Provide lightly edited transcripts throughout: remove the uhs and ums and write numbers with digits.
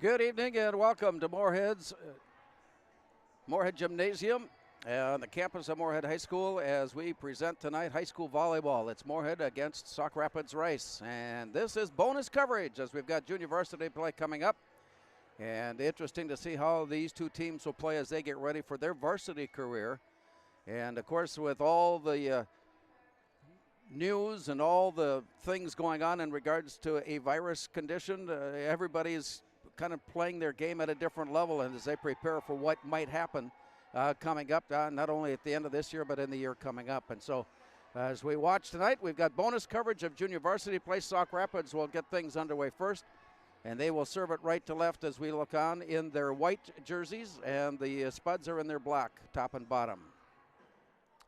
Good evening and welcome to Moorhead Gymnasium on the campus of Moorhead High School as we present tonight high school volleyball. It's Moorhead against Sauk Rapids Rice, and this is bonus coverage as we've got junior varsity play coming up. And interesting to see how these two teams will play as they get ready for their varsity career. And of course, with all the news and all the things going on in regards to a virus condition, everybody's kind of playing their game at a different level, and as they prepare for what might happen coming up, not only at the end of this year, but in the year coming up. And so as we watch tonight, we've got bonus coverage of junior varsity play. Sauk Rapids will get things underway first, and they will serve it right to left as we look on in their white jerseys, and the Spuds are in their black, top and bottom.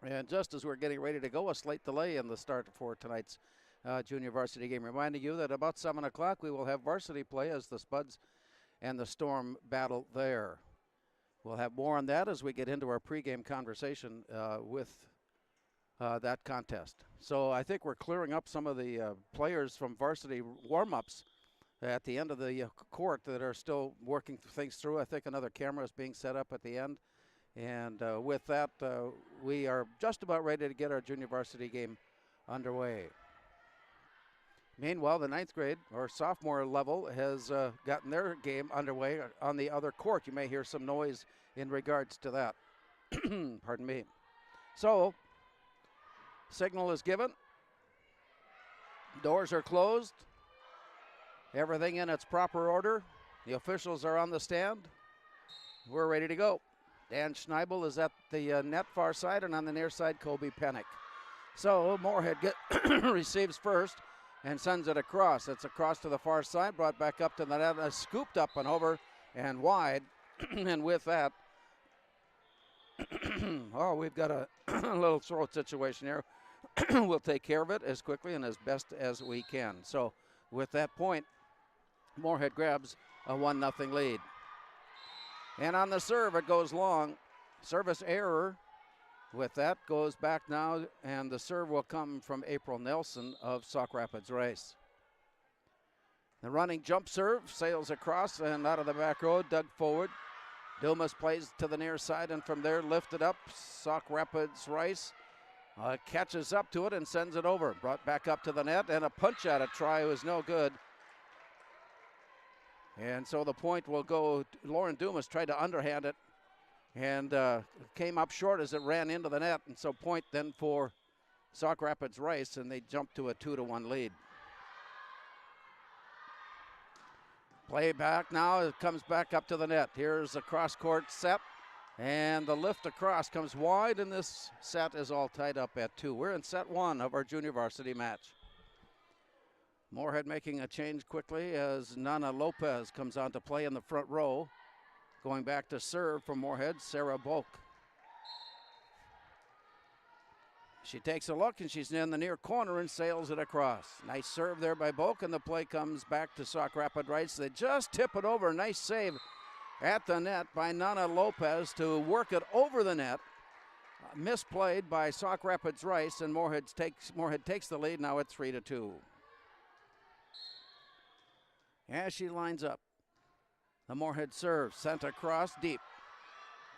And just as we're getting ready to go, a slight delay in the start for tonight's junior varsity game. Reminding you that about 7 o'clock we will have varsity play as the Spuds and the Storm battle there. We'll have more on that as we get into our pregame conversation with that contest. So I think we're clearing up some of the players from varsity warm-ups at the end of the court that are still working things through. I think another camera is being set up at the end. And with that, we are just about ready to get our junior varsity game underway. Meanwhile, the 9th grade or sophomore level has gotten their game underway on the other court. You may hear some noise in regards to that. Pardon me. So, signal is given. Doors are closed. Everything in its proper order. The officials are on the stand. We're ready to go. Dan Schneibel is at the net far side, and on the near side, Kobe Pennick. So Moorhead receives first and sends it across. It's across to the far side, brought back up to the net, scooped up and over and wide. And with that, oh, we've got a little throat situation here. We'll take care of it as quickly and as best as we can. So with that point, Moorhead grabs a 1-0 lead. And on the serve, it goes long. Service error. With that, goes back now, and the serve will come from April Nelson of Sauk Rapids Rice. The running jump serve sails across and out of the back row, dug forward. Dumas plays to the near side, and from there lifted up. Sauk Rapids Rice catches up to it and sends it over. Brought back up to the net, and a punch at it try was no good. And so the point will go, Lauren Dumas tried to underhand it and came up short as it ran into the net. And so point then for Sauk Rapids Rice, and they jump to a 2-1 lead. Play back now, it comes back up to the net. Here's a cross-court set, and the lift across comes wide, and this set is all tied up at 2. We're in set 1 of our junior varsity match. Moorhead making a change quickly as Nana Lopez comes on to play in the front row. Going back to serve for Moorhead, Sarah Bulk. She takes a look, and she's in the near corner and sails it across. Nice serve there by Bulk, and the play comes back to Sauk Rapids Rice. They just tip it over. Nice save at the net by Nana Lopez to work it over the net. Misplayed by Sauk Rapids Rice, and Moorhead takes the lead now at 3-2. As she lines up, the Moorhead serve sent across deep.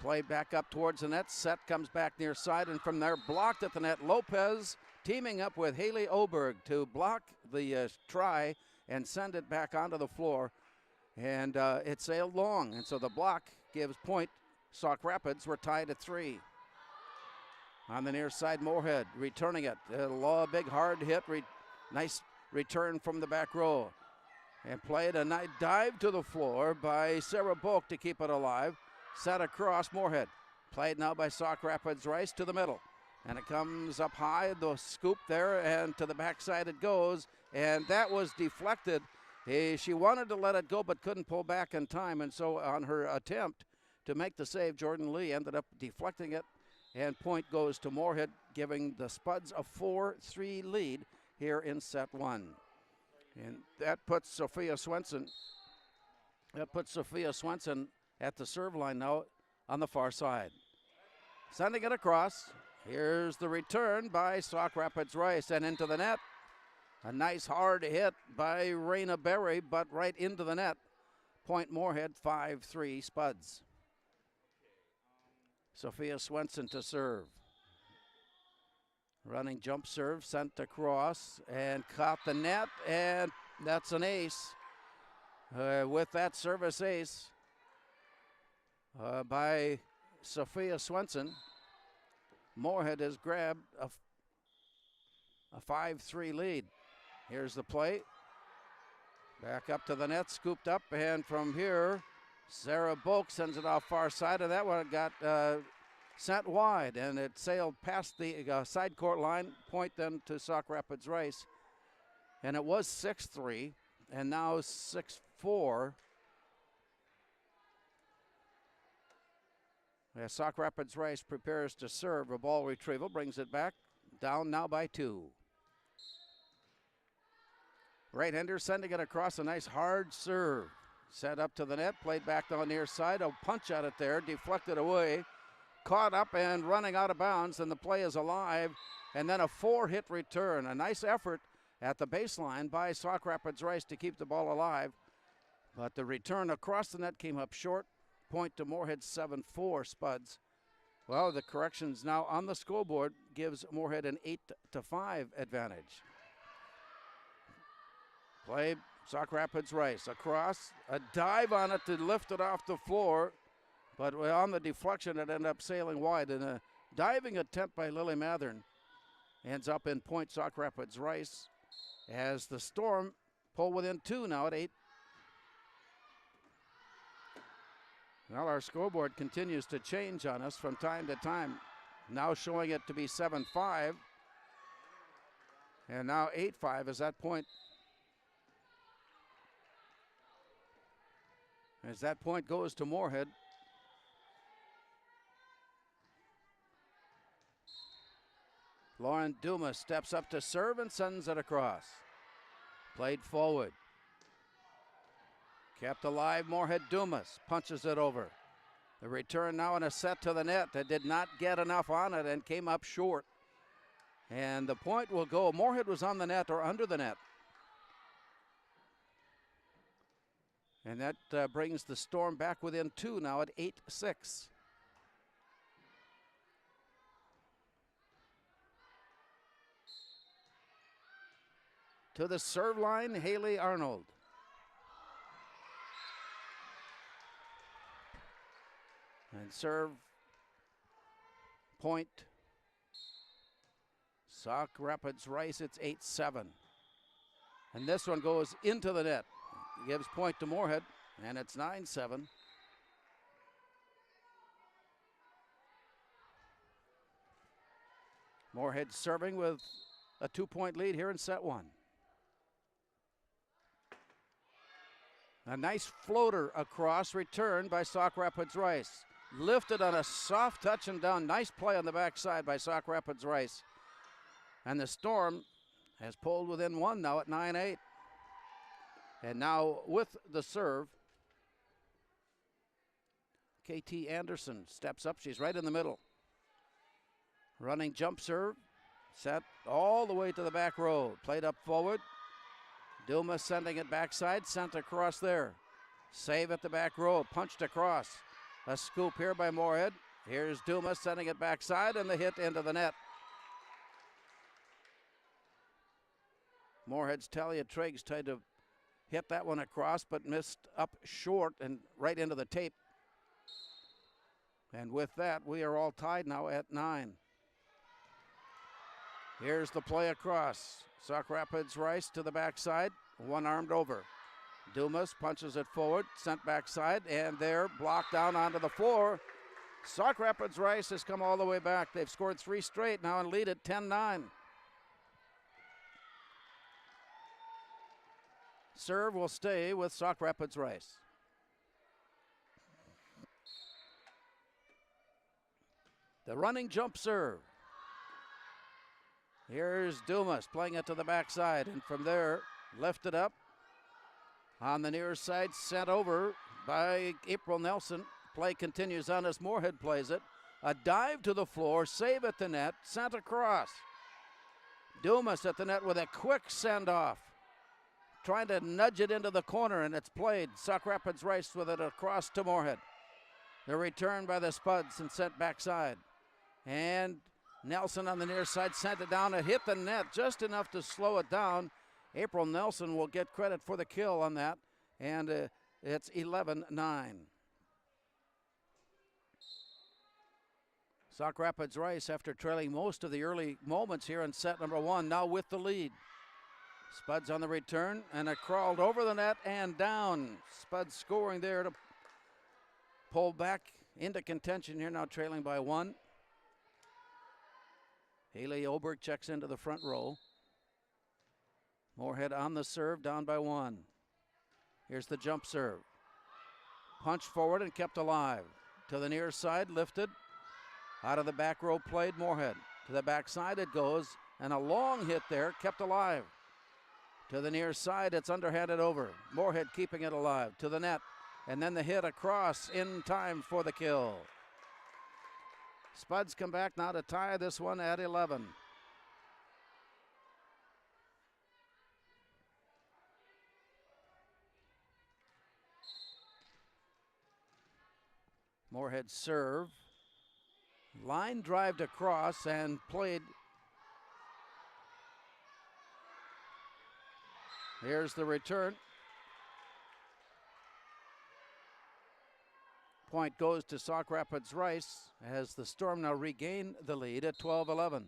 Play back up towards the net. Set comes back near side, and from there blocked at the net. Lopez teaming up with Haley Oberg to block the try and send it back onto the floor. And it sailed long, and so the block gives point. Sauk Rapids were tied at 3. On the near side, Moorhead returning it. A big hard hit. Nice return from the back row. And played a nice dive to the floor by Sarah Bulk to keep it alive. Set across Moorhead. Played now by Sauk Rapids Rice to the middle. And it comes up high, the scoop there, and to the backside it goes. And that was deflected. She wanted to let it go but couldn't pull back in time. And so on her attempt to make the save, Jordan Lee ended up deflecting it. And point goes to Moorhead, giving the Spuds a 4-3 lead here in set 1. And that puts Sophia Swenson at the serve line now on the far side. Sending it across. Here's the return by Sauk Rapids Rice and into the net. A nice hard hit by Raina Berry, but right into the net. Point Moorhead, 5-3 Spuds. Sophia Swenson to serve. Running jump serve, sent across and caught the net, and that's an ace. With that service ace by Sophia Swenson, Moorhead has grabbed a 5-3 lead. Here's the play. Back up to the net, scooped up, and from here, Sarah Bulk sends it off far side, and that one got sent wide, and it sailed past the side court line. Point then to Sauk Rapids Rice, and it was 6-3, and now 6-4. Sauk Rapids Rice prepares to serve. A ball retrieval brings it back, down now by 2. Right-hander sending it across, a nice hard serve. Set up to the net, played back down near side. A punch at it there, deflected away. Caught up and running out of bounds, and the play is alive. And then a 4-hit return. A nice effort at the baseline by Sauk Rapids Rice to keep the ball alive. But the return across the net came up short. Point to Moorhead, 7-4 Spuds. Well, the corrections now on the scoreboard gives Moorhead an 8-5 advantage. Play, Sauk Rapids Rice across, a dive on it to lift it off the floor, but on the deflection it ended up sailing wide, and a diving attempt by Lily Mathern ends up in point Sauk Rapids Rice as the Storm pull within 2 now at 8. Well, our scoreboard continues to change on us from time to time, now showing it to be 7-5, and now 8-5 is that point. As that point goes to Moorhead. Lauren Dumas steps up to serve and sends it across. Played forward. Kept alive, Moorhead Dumas punches it over. The return now in a set to the net that did not get enough on it and came up short. And the point will go, Moorhead was on the net or under the net. And that brings the Storm back within 2 now at 8-6. To the serve line, Haley Arnold. And serve point. Sauk Rapids Rice, it's 8-7. And this one goes into the net. Gives point to Moorhead, and it's 9-7. Moorhead serving with a 2-point lead here in set 1. A nice floater across, return by Sauk Rapids Rice. Lifted on a soft touch and down. Nice play on the backside by Sauk Rapids Rice. And the Storm has pulled within 1 now at 9-8. And now with the serve, KT Anderson steps up. She's right in the middle. Running jump serve, set all the way to the back row. Played up forward. Dumas sending it backside, sent across there. Save at the back row, punched across. A scoop here by Moorhead. Here's Dumas sending it backside, and the hit into the net. Moorhead's Talia Triggs tried to hit that one across, but missed up short and right into the tape. And with that, we are all tied now at 9. Here's the play across. Sauk Rapids Rice to the backside, one-armed over. Dumas punches it forward, sent backside, and they're blocked down onto the floor. Sauk Rapids Rice has come all the way back. They've scored 3 straight now and lead at 10-9. Serve will stay with Sauk Rapids Rice. The running jump serve. Here's Dumas playing it to the backside, and from there, lifted up. On the near side, sent over by April Nelson. Play continues on as Moorhead plays it. A dive to the floor, save at the net, sent across. Dumas at the net with a quick send-off. trying to nudge it into the corner, and it's played. Sauk Rapids Rice with it across to Moorhead. The return by the Spuds and sent backside. And Nelson on the near side sent it down. It hit the net just enough to slow it down. April Nelson will get credit for the kill on that. And it's 11-9. Sauk Rapids Rice, after trailing most of the early moments here in set number one, now with the lead. Spuds on the return, and it crawled over the net and down. Spuds scoring there to pull back into contention here, now trailing by one. Haley Oberg checks into the front row. Moorhead on the serve, down by one. Here's the jump serve. Punched forward and kept alive. To the near side, lifted. Out of the back row played Moorhead. To the backside it goes, and a long hit there, kept alive. To the near side, it's underhanded over. Moorhead keeping it alive. To the net, and then the hit across in time for the kill. Spuds come back now to tie this one at 11. Moorhead serve. Line drived across and played. Here's the return. Point goes to Sauk Rapids Rice as the Storm now regain the lead at 12-11.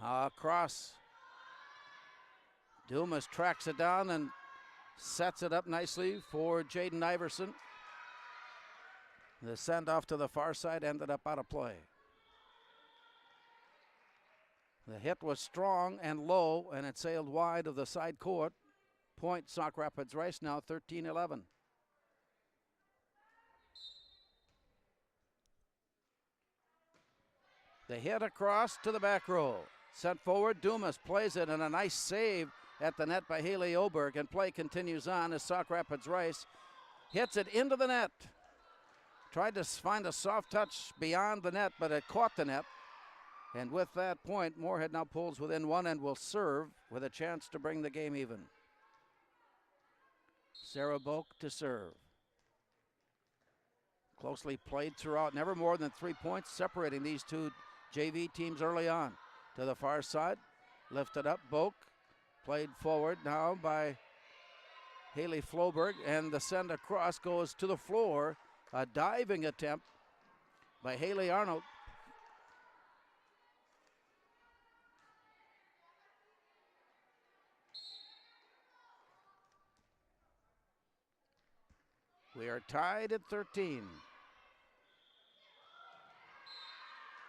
Across. Dumas tracks it down and sets it up nicely for Jaden Iverson. The send off to the far side ended up out of play. The hit was strong and low, and it sailed wide of the side court. Point Sauk Rapids Rice now 13-11. The hit across to the back row. Sent forward, Dumas plays it, and a nice save at the net by Haley Oberg, and play continues on as Sauk Rapids Rice hits it into the net. Tried to find a soft touch beyond the net, but it caught the net. And with that point, Moorhead now pulls within one and will serve with a chance to bring the game even. Sarah Boak to serve. Closely played throughout, never more than 3 points separating these two JV teams early on. To the far side, lifted up, Boak. Played forward now by Haley Floberg, and the send across goes to the floor. A diving attempt by Haley Arnold. We are tied at 13.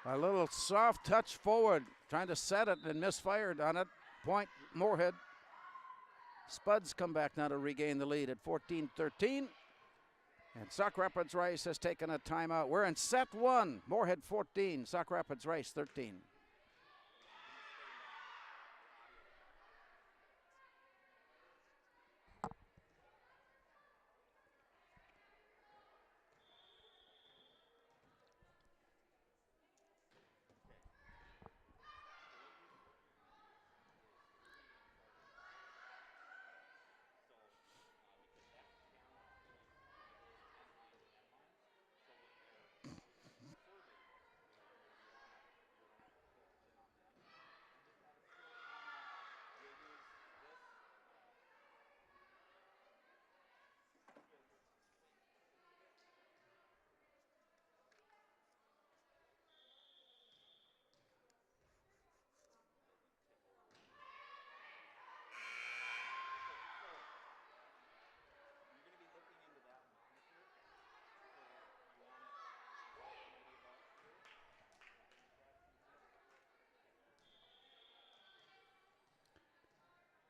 A little soft touch forward, trying to set it and misfired on it. Point Moorhead. Spuds come back now to regain the lead at 14-13. And Sauk Rapids Rice has taken a timeout. We're in set one. Moorhead 14, Sauk Rapids Rice 13.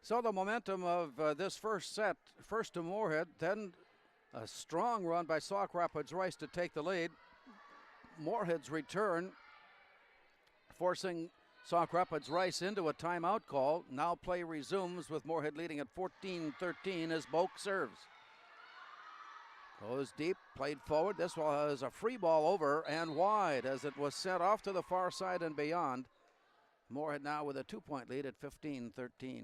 So the momentum of this first set, first to Moorhead, then a strong run by Sauk Rapids Rice to take the lead. Moorhead's return forcing Sauk Rapids Rice into a timeout call. Now play resumes with Moorhead leading at 14-13 as Boak serves. Goes deep, played forward. This was a free ball over and wide as it was sent off to the far side and beyond. Moorhead now with a 2-point lead at 15-13.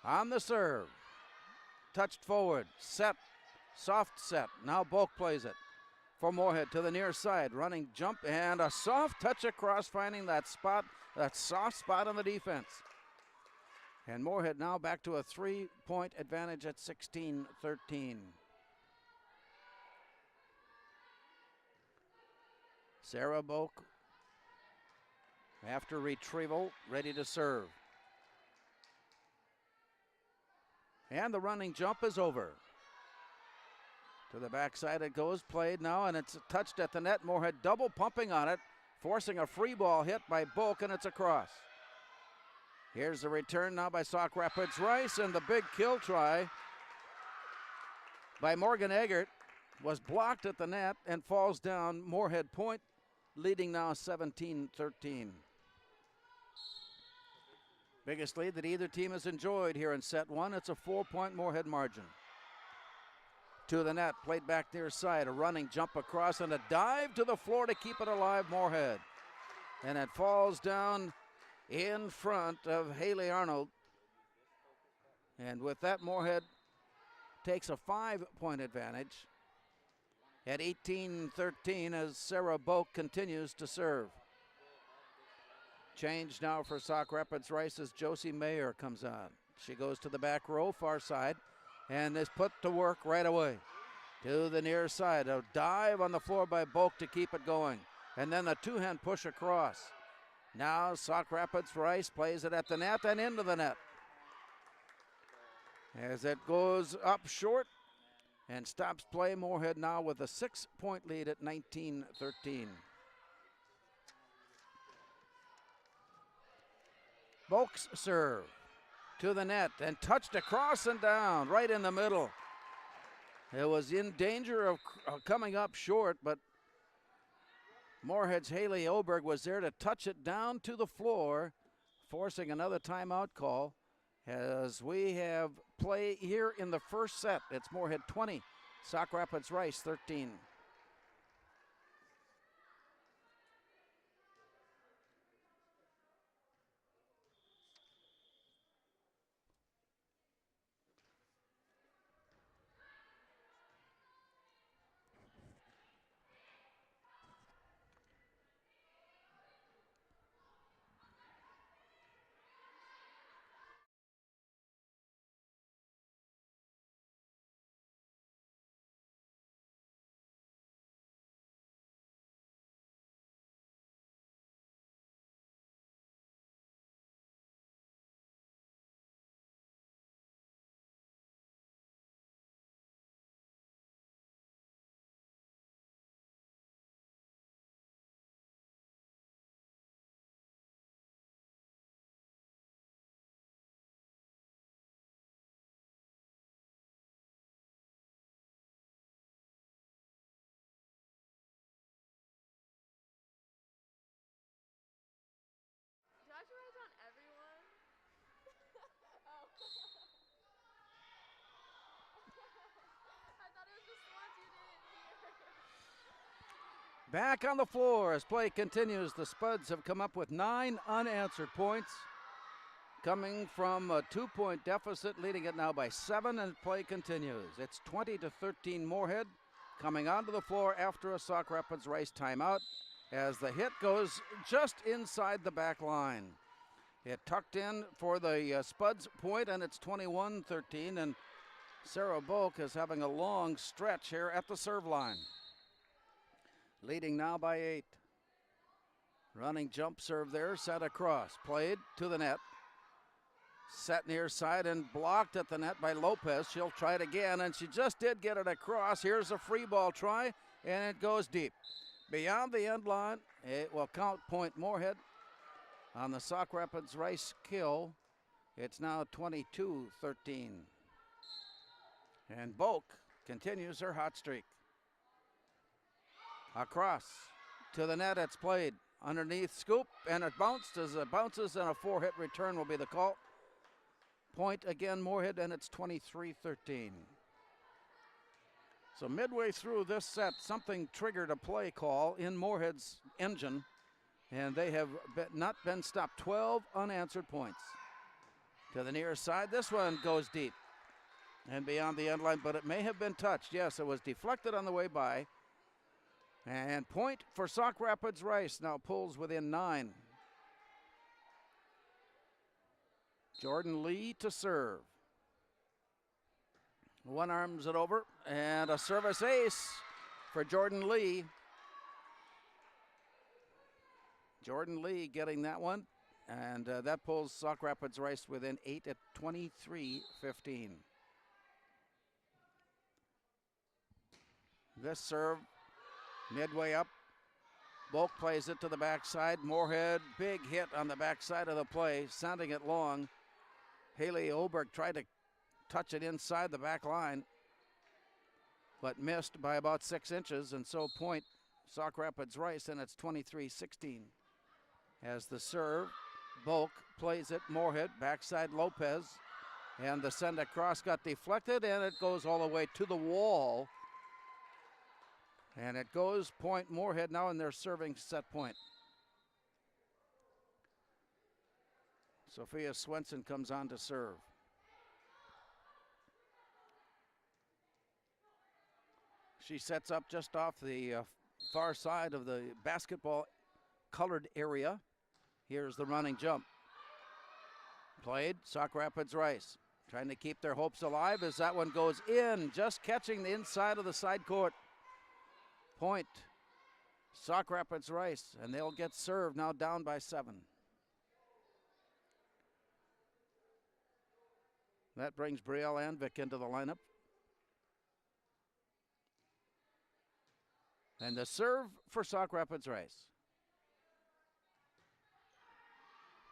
On the serve. Touched forward. Set. Soft set. Now Volk plays it for Moorhead to the near side. Running jump and a soft touch across, finding that spot, that soft spot on the defense. And Moorhead now back to a 3-point advantage at 16-13. Sarah Volk, after retrieval, ready to serve. And the running jump is over. To the backside it goes, played now, and it's touched at the net. Moorhead double pumping on it, forcing a free ball hit by Volk, and it's across. Here's the return now by Sauk Rapids Rice, and the big kill try by Morgan Eggert was blocked at the net and falls down. Moorhead point, leading now 17-13. Biggest lead that either team has enjoyed here in set one. It's a 4-point Moorhead margin. To the net, played back near side, a running jump across and a dive to the floor to keep it alive, Moorhead. And it falls down in front of Haley Arnold. And with that, Moorhead takes a 5-point advantage at 18-13 as Sarah Volk continues to serve. Change now for Sauk Rapids Rice as Josie Mayer comes on. She goes to the back row, far side, and is put to work right away. To the near side, a dive on the floor by Volk to keep it going. And then a two-hand push across. Now Sauk Rapids Rice plays it at the net and into the net. As it goes up short and stops play, Moorhead now with a 6-point lead at 19-13. Volk's serve to the net and touched across and down right in the middle. It was in danger of coming up short, but Moorhead's Haley Oberg was there to touch it down to the floor, forcing another timeout call as we have play here in the first set. It's Moorhead 20, Sauk Rapids Rice 13. Back on the floor as play continues. The Spuds have come up with 9 unanswered points, coming from a 2-point deficit, leading it now by 7, and play continues. It's 20-13 Moorhead, coming onto the floor after a Sauk Rapids Rice timeout as the hit goes just inside the back line. It tucked in for the Spuds point, and it's 21-13, and Sarah Volk is having a long stretch here at the serve line. Leading now by 8. Running jump serve there, set across, played to the net. Set near side and blocked at the net by Lopez. She'll try it again, and she just did get it across. Here's a free ball try, and it goes deep. Beyond the end line, it will count point Moorhead on the Sauk Rapids Rice kill. It's now 22-13. And Volk continues her hot streak. Across to the net, it's played underneath, scoop, and it bounced. As it bounces, and a 4-hit return will be the call. Point again, Moorhead, and it's 23-13. So midway through this set, something triggered a play call in Moorhead's engine, and they have not been stopped. 12 unanswered points. To the near side, this one goes deep and beyond the end line, but it may have been touched. Yes, it was deflected on the way by. And point for Sauk Rapids Rice, now pulls within 9. Jordan Lee to serve. One arms it over, and a service ace for Jordan Lee. Jordan Lee getting that one, and that pulls Sauk Rapids Rice within 8 at 23-15. This serve, midway up. Volk plays it to the backside. Moorhead, big hit on the backside of the play, sending it long. Haley Oberg tried to touch it inside the back line, but missed by about 6 inches, and so point Sauk Rapids Rice, and it's 23-16. As the serve, Volk plays it, Moorhead, backside Lopez, and the send across got deflected, and it goes all the way to the wall. And it goes point Moorhead now in their serving set point. Sophia Swenson comes on to serve. She sets up just off the far side of the basketball colored area. Here's the running jump. Played, Sauk Rapids Rice trying to keep their hopes alive as that one goes in, just catching the inside of the side court. Point, Sauk Rapids Rice, and they'll get served now down by 7. That brings Brielle Anvik into the lineup. And the serve for Sauk Rapids Rice.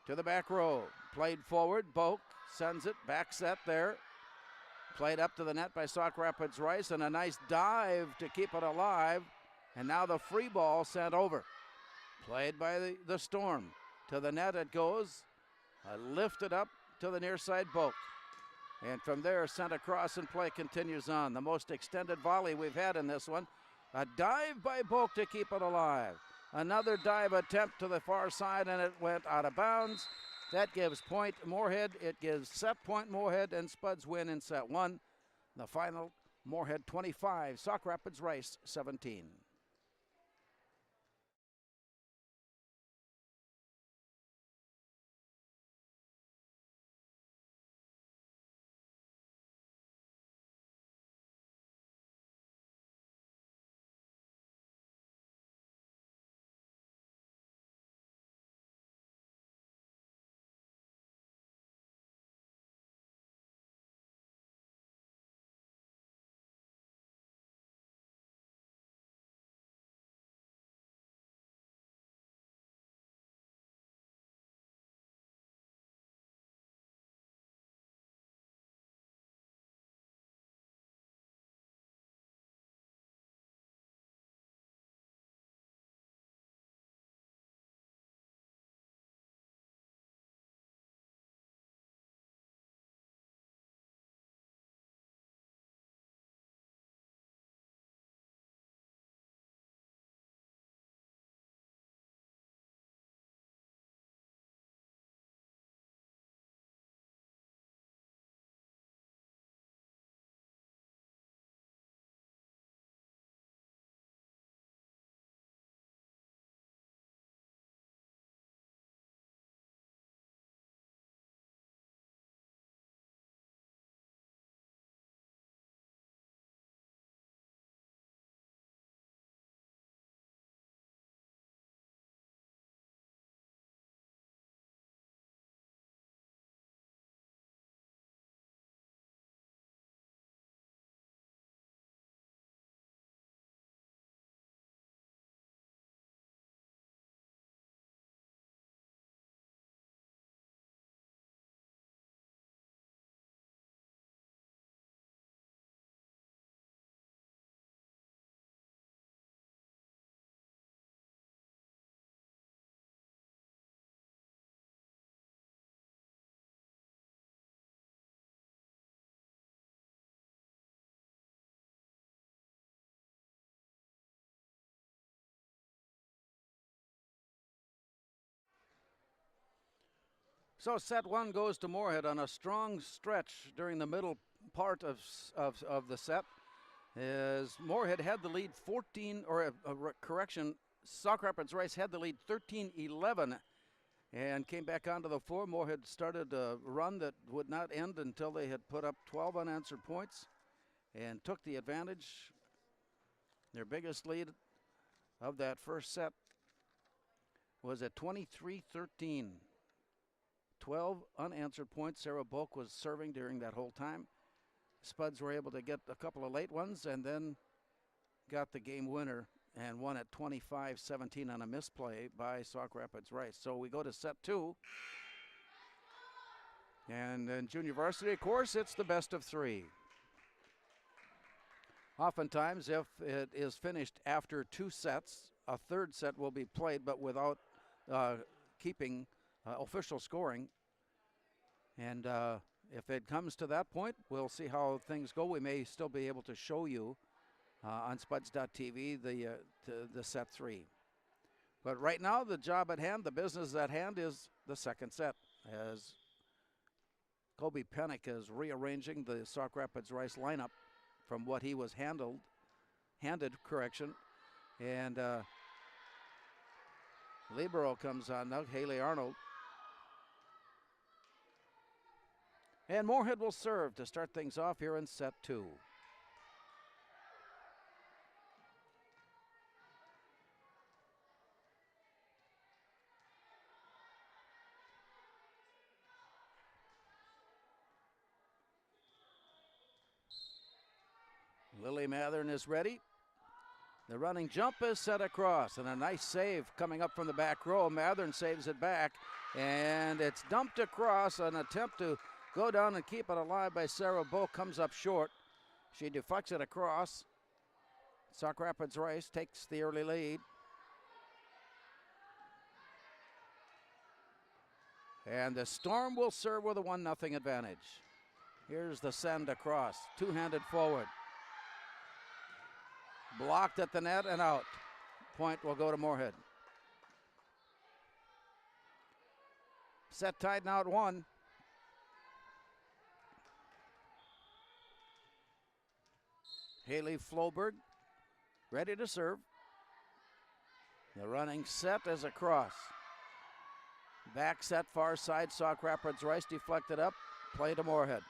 To the back row, played forward, Boak sends it, back set there. Played up to the net by Sauk Rapids Rice, and a nice dive to keep it alive. And now the free ball sent over. Played by the Storm. To the net it goes. Lifted up to the near side, Boak. And from there, sent across, and play continues on. The most extended volley we've had in this one. A dive by Boak to keep it alive. Another dive attempt to the far side, and it went out of bounds. That gives point Moorhead. It gives set point Moorhead, and Spuds win in set 1. The final, Moorhead 25, Sauk Rapids Rice 17. So set one goes to Moorhead on a strong stretch during the middle part of the set. As Moorhead had the lead 14, or correction, Sauk Rapids Rice had the lead 13-11 and came back onto the floor. Moorhead started a run that would not end until they had put up 12 unanswered points and took the advantage. Their biggest lead of that first set was at 23-13. 12 unanswered points. Sarah Bulk was serving during that whole time. Spuds were able to get a couple of late ones and then got the game winner and won at 25-17 on a misplay by Sauk Rapids Rice. So we go to set two. And in junior varsity, of course, it's the best of three. Oftentimes, if it is finished after two sets, a third set will be played, but without keeping official scoring. And if it comes to that point, we'll see how things go. We may still be able to show you on Spuds.tv the set three. But right now, the job at hand, the business at hand is the second set, as Kobe Pennick is rearranging the Sauk Rapids Rice lineup from what he was handed, and libero comes on now, Haley Arnold. And Moorhead will serve to start things off here in set two. Lily Mathern is ready. The running jump is set across, and a nice save coming up from the back row. Mathern saves it back, and it's dumped across. An attempt to go down and keep it alive by Sarah Bow comes up short. She deflects it across. Sauk Rapids Rice takes the early lead. And the Storm will serve with a 1-0 advantage. Here's the send across, two-handed forward. Blocked at the net and out. Point will go to Moorhead. Set tied now at 1. Haley Floberg ready to serve. The running set is across. Back set far side, Sauk Rapids Rice deflected up, play to Moorhead.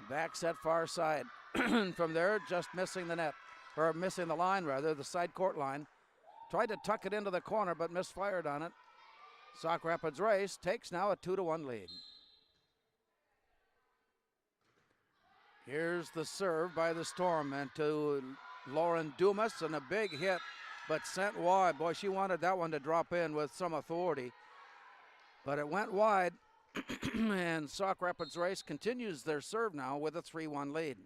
Back set far side. From there, just missing the net. Or missing the line, rather, the side court line. Tried to tuck it into the corner, but misfired on it. Sauk Rapids Rice takes now a 2-1 lead. Here's the serve by the Storm, and to Lauren Dumas, and a big hit, but sent wide. Boy, she wanted that one to drop in with some authority, but it went wide, and Sauk Rapids Rice continues their serve now with a 3-1 lead.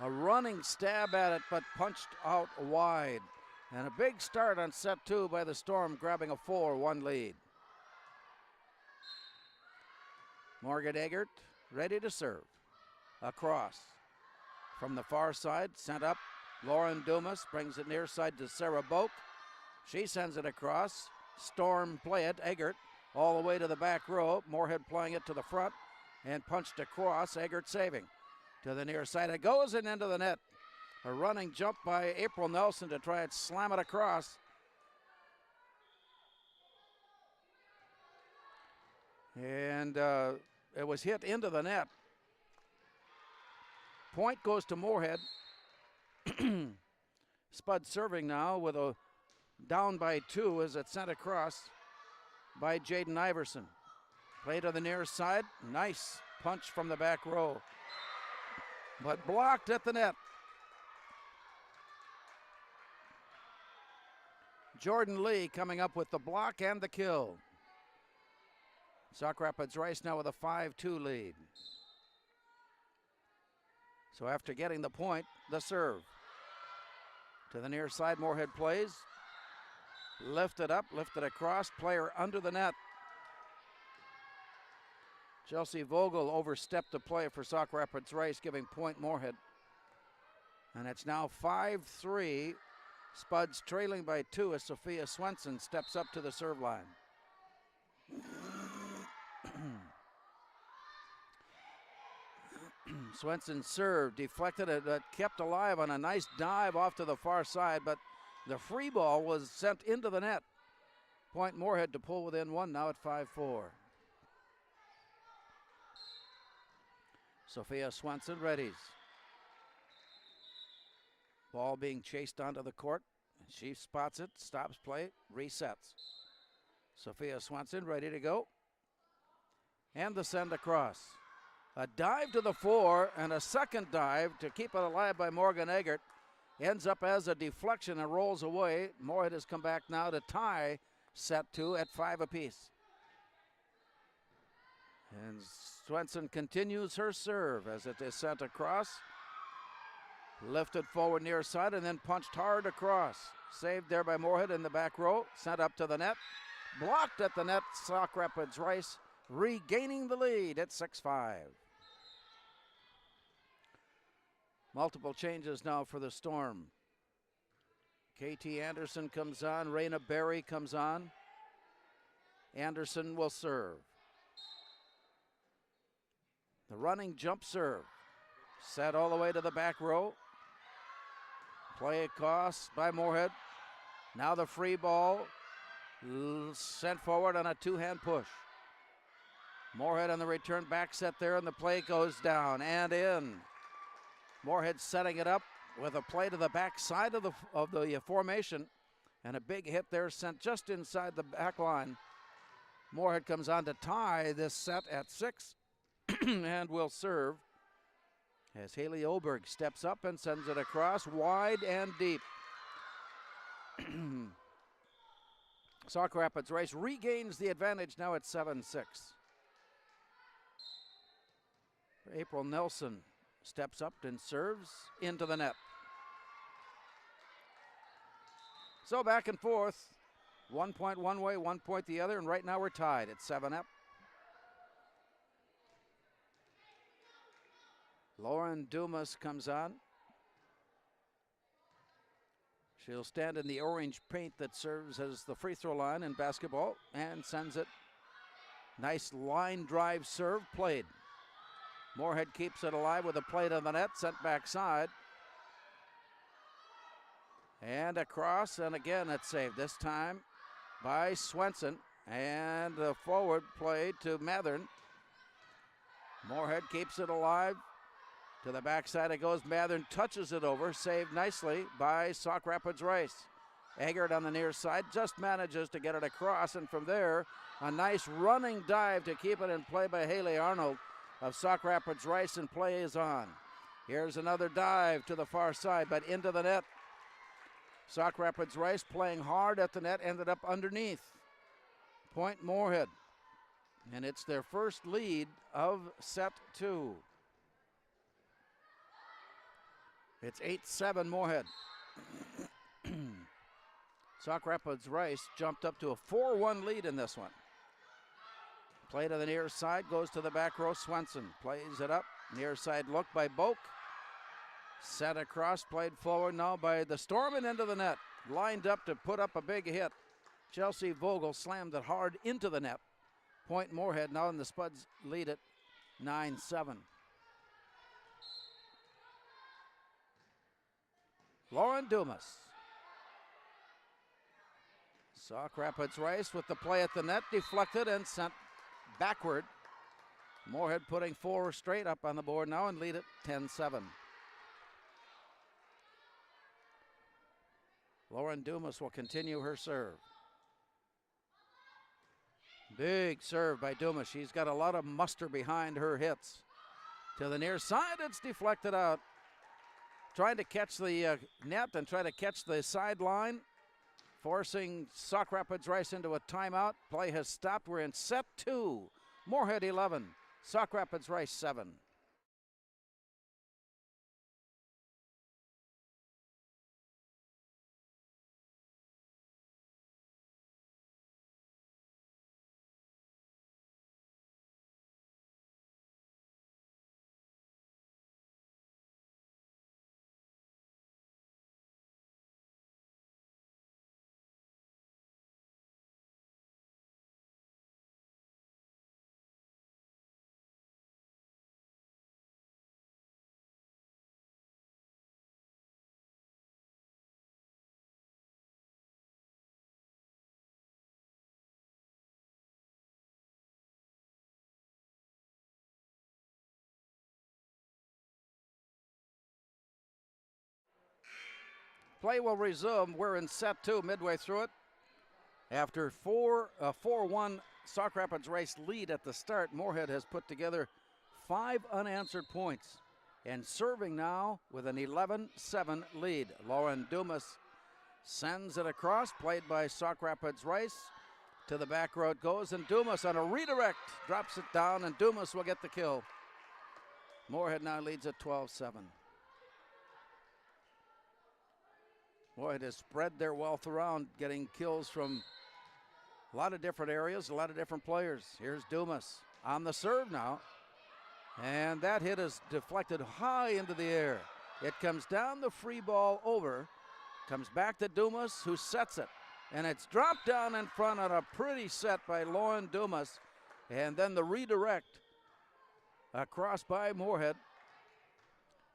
A running stab at it, but punched out wide. And a big start on set two by the Storm, grabbing a 4-1 lead. Morgan Eggert ready to serve. Across. From the far side, sent up. Lauren Dumas brings it near side to Sarah Boak. She sends it across. Storm play it. Eggert all the way to the back row. Moorhead playing it to the front and punched across. Eggert saving. To the near side it goes and into the net. A running jump by April Nelson to try and slam it across. And it was hit into the net. Point goes to Moorhead. Spud serving now with a down by 2 as it's sent across by Jaden Iverson. Play to the near side. Nice punch from the back row, but blocked at the net. Jordan Lee coming up with the block and the kill. Sauk Rapids Rice now with a 5-2 lead. So after getting the point, the serve. To the near side, Moorhead plays. Lifted up, lifted across, player under the net. Chelsea Vogel overstepped the play for Sauk Rapids Rice, giving point Moorhead. And it's now 5-3 Spuds trailing by 2 as Sophia Swenson steps up to the serve line. Swenson served, deflected it, kept alive on a nice dive off to the far side, but the free ball was sent into the net. Point Moorhead to pull within 1 now at 5-4. Sophia Swenson readies. Ball being chased onto the court. She spots it, stops play, resets. Sophia Swenson ready to go. And the send across. A dive to the floor and a second dive to keep it alive by Morgan Eggert. Ends up as a deflection and rolls away. Moorhead has come back now to tie set 2 at 5 apiece. And Swenson continues her serve as it is sent across. Lifted forward near side and then punched hard across. Saved there by Moorhead in the back row. Sent up to the net. Blocked at the net. Sauk Rapids Rice regaining the lead at 6-5. Multiple changes now for the Storm. KT Anderson comes on. Raina Berry comes on. Anderson will serve. The running jump serve. Set all the way to the back row. Play across by Moorhead. Now the free ball sent forward on a two-hand push. Moorhead on the return back set there, and the play goes down and in. Moorhead setting it up with a play to the back side of the formation, and a big hit there sent just inside the back line. Moorhead comes on to tie this set at 6 and will serve as Haley Oberg steps up and sends it across wide and deep. Sauk Rapids Rice regains the advantage now at 7-6. April Nelson steps up and serves into the net. So back and forth, 1 point one way, 1 point the other, and right now we're tied at 7-up. Lauren Dumas comes on. She'll stand in the orange paint that serves as the free throw line in basketball and sends it. Nice line drive serve played. Moorhead keeps it alive with a play to the net, sent backside. And across, and again it's saved, this time by Swenson. And the forward play to Mathern. Moorhead keeps it alive. To the backside it goes. Mathern touches it over. Saved nicely by Sauk Rapids Rice. Eggert on the near side just manages to get it across. And from there, a nice running dive to keep it in play by Haley Arnold of Sauk Rapids Rice, and play is on. Here's another dive to the far side, but into the net. Sauk Rapids Rice playing hard at the net, ended up underneath. Point Moorhead. And it's their first lead of set 2. It's 8-7 Moorhead. Sauk Rapids Rice jumped up to a 4-1 lead in this one. Play to the near side, goes to the back row. Swenson plays it up. Near side look by Boak. Set across, played forward now by the Storm and into the net. Lined up to put up a big hit. Chelsea Vogel slammed it hard into the net. Point Moorhead now, and the Spuds lead it 9-7. Lauren Dumas. Sauk Rapids Rice with the play at the net, deflected and sent backward. Moorhead putting 4 straight up on the board now and lead it 10-7. Lauren Dumas will continue her serve. Big serve by Dumas. She's got a lot of muster behind her hits. To the near side, it's deflected out. Trying to catch the net and try to catch the sideline, forcing Sauk Rapids Rice into a timeout. Play has stopped. We're in set 2. Moorhead 11, Sauk Rapids Rice 7. Play will resume. We're in set 2, midway through it. After 4-1 Sauk Rapids Rice lead at the start, Moorhead has put together 5 unanswered points. And serving now with an 11-7 lead. Lauren Dumas sends it across, played by Sauk Rapids Rice. To the back row it goes, and Dumas on a redirect drops it down, and Dumas will get the kill. Moorhead now leads at 12-7. Moorhead has spread their wealth around, getting kills from a lot of different areas, a lot of different players. Here's Dumas on the serve now. And that hit is deflected high into the air. It comes down the free ball over, comes back to Dumas, who sets it. And it's dropped down in front on a pretty set by Lauren Dumas. And then the redirect across by Moorhead.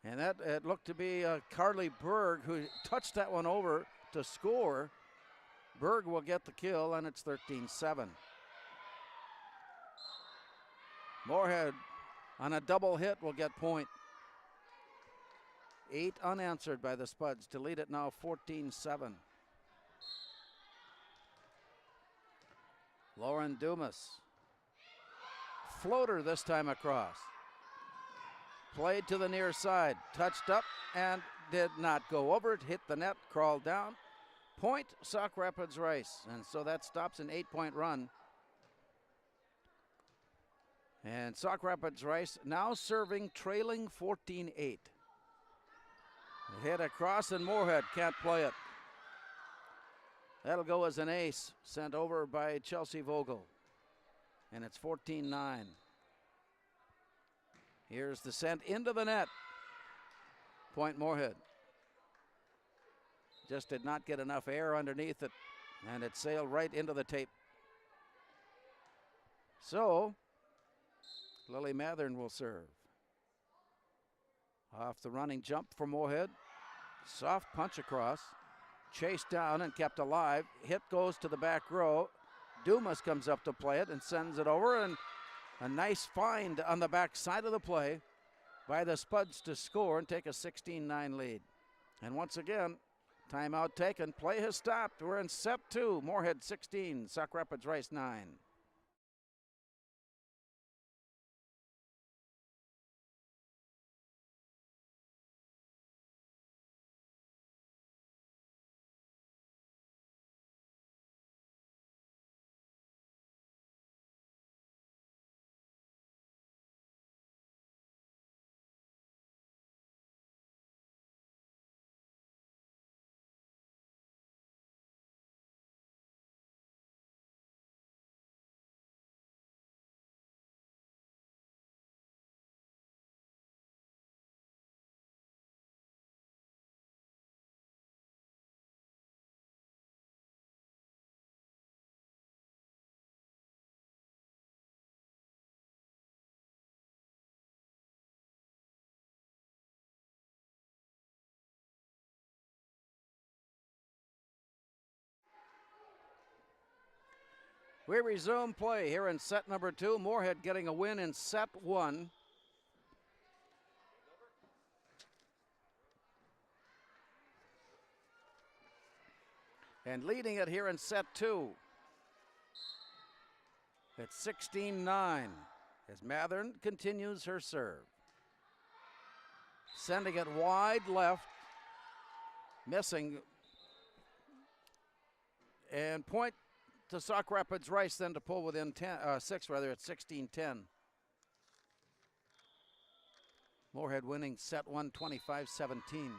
And that it looked to be Carly Berg who touched that one over to score. Berg will get the kill, and it's 13-7. Moorhead on a double hit will get point. 8 unanswered by the Spuds to lead it now 14-7. Lauren Dumas. Floater this time across. Played to the near side. Touched up and did not go over it. Hit the net, crawled down. Point Sauk Rapids Rice. And so that stops an 8-point run. And Sauk Rapids Rice now serving, trailing 14-8. Hit across, and Moorhead can't play it. That'll go as an ace, sent over by Chelsea Vogel. And it's 14-9. Here's the sent into the net. Point Moorhead. Just did not get enough air underneath it, and it sailed right into the tape. So, Lily Mathern will serve. Off the running jump for Moorhead. Soft punch across. Chased down and kept alive. Hit goes to the back row. Dumas comes up to play it and sends it over, and a nice find on the back side of the play by the Spuds to score and take a 16-9 lead. And once again, timeout taken. Play has stopped. We're in set 2. Moorhead 16, Sauk Rapids Rice 9. We resume play here in set number 2. Moorhead getting a win in set 1. And leading it here in set 2. It's 16-9 as Mathern continues her serve. Sending it wide left. Missing. And point to Sauk Rapids Rice then to pull within 6 rather at 16-10. Moorhead winning set 1 25-17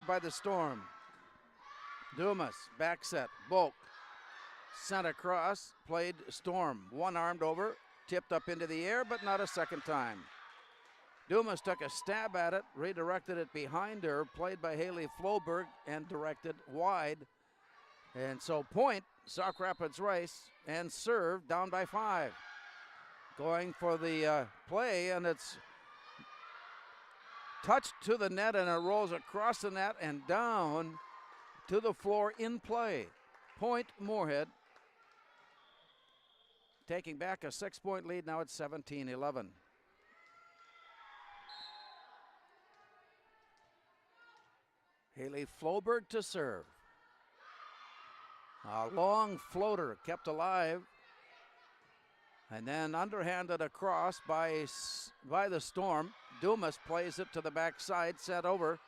by the Storm. Dumas back set. Volk sent across, played Storm. One-armed over, tipped up into the air, but not a second time. Dumas took a stab at it, redirected it behind her, played by Haley Floberg and directed wide. And so point Sauk Rapids Rice and serve down by 5. Going for the play, and it's touched to the net, and it rolls across the net and down to the floor in play. Point Moorhead. Taking back a 6-point lead, now it's 17-11. Haley Floberg to serve. A long floater kept alive. And then underhanded across by the Storm. Dumas plays it to the backside, set over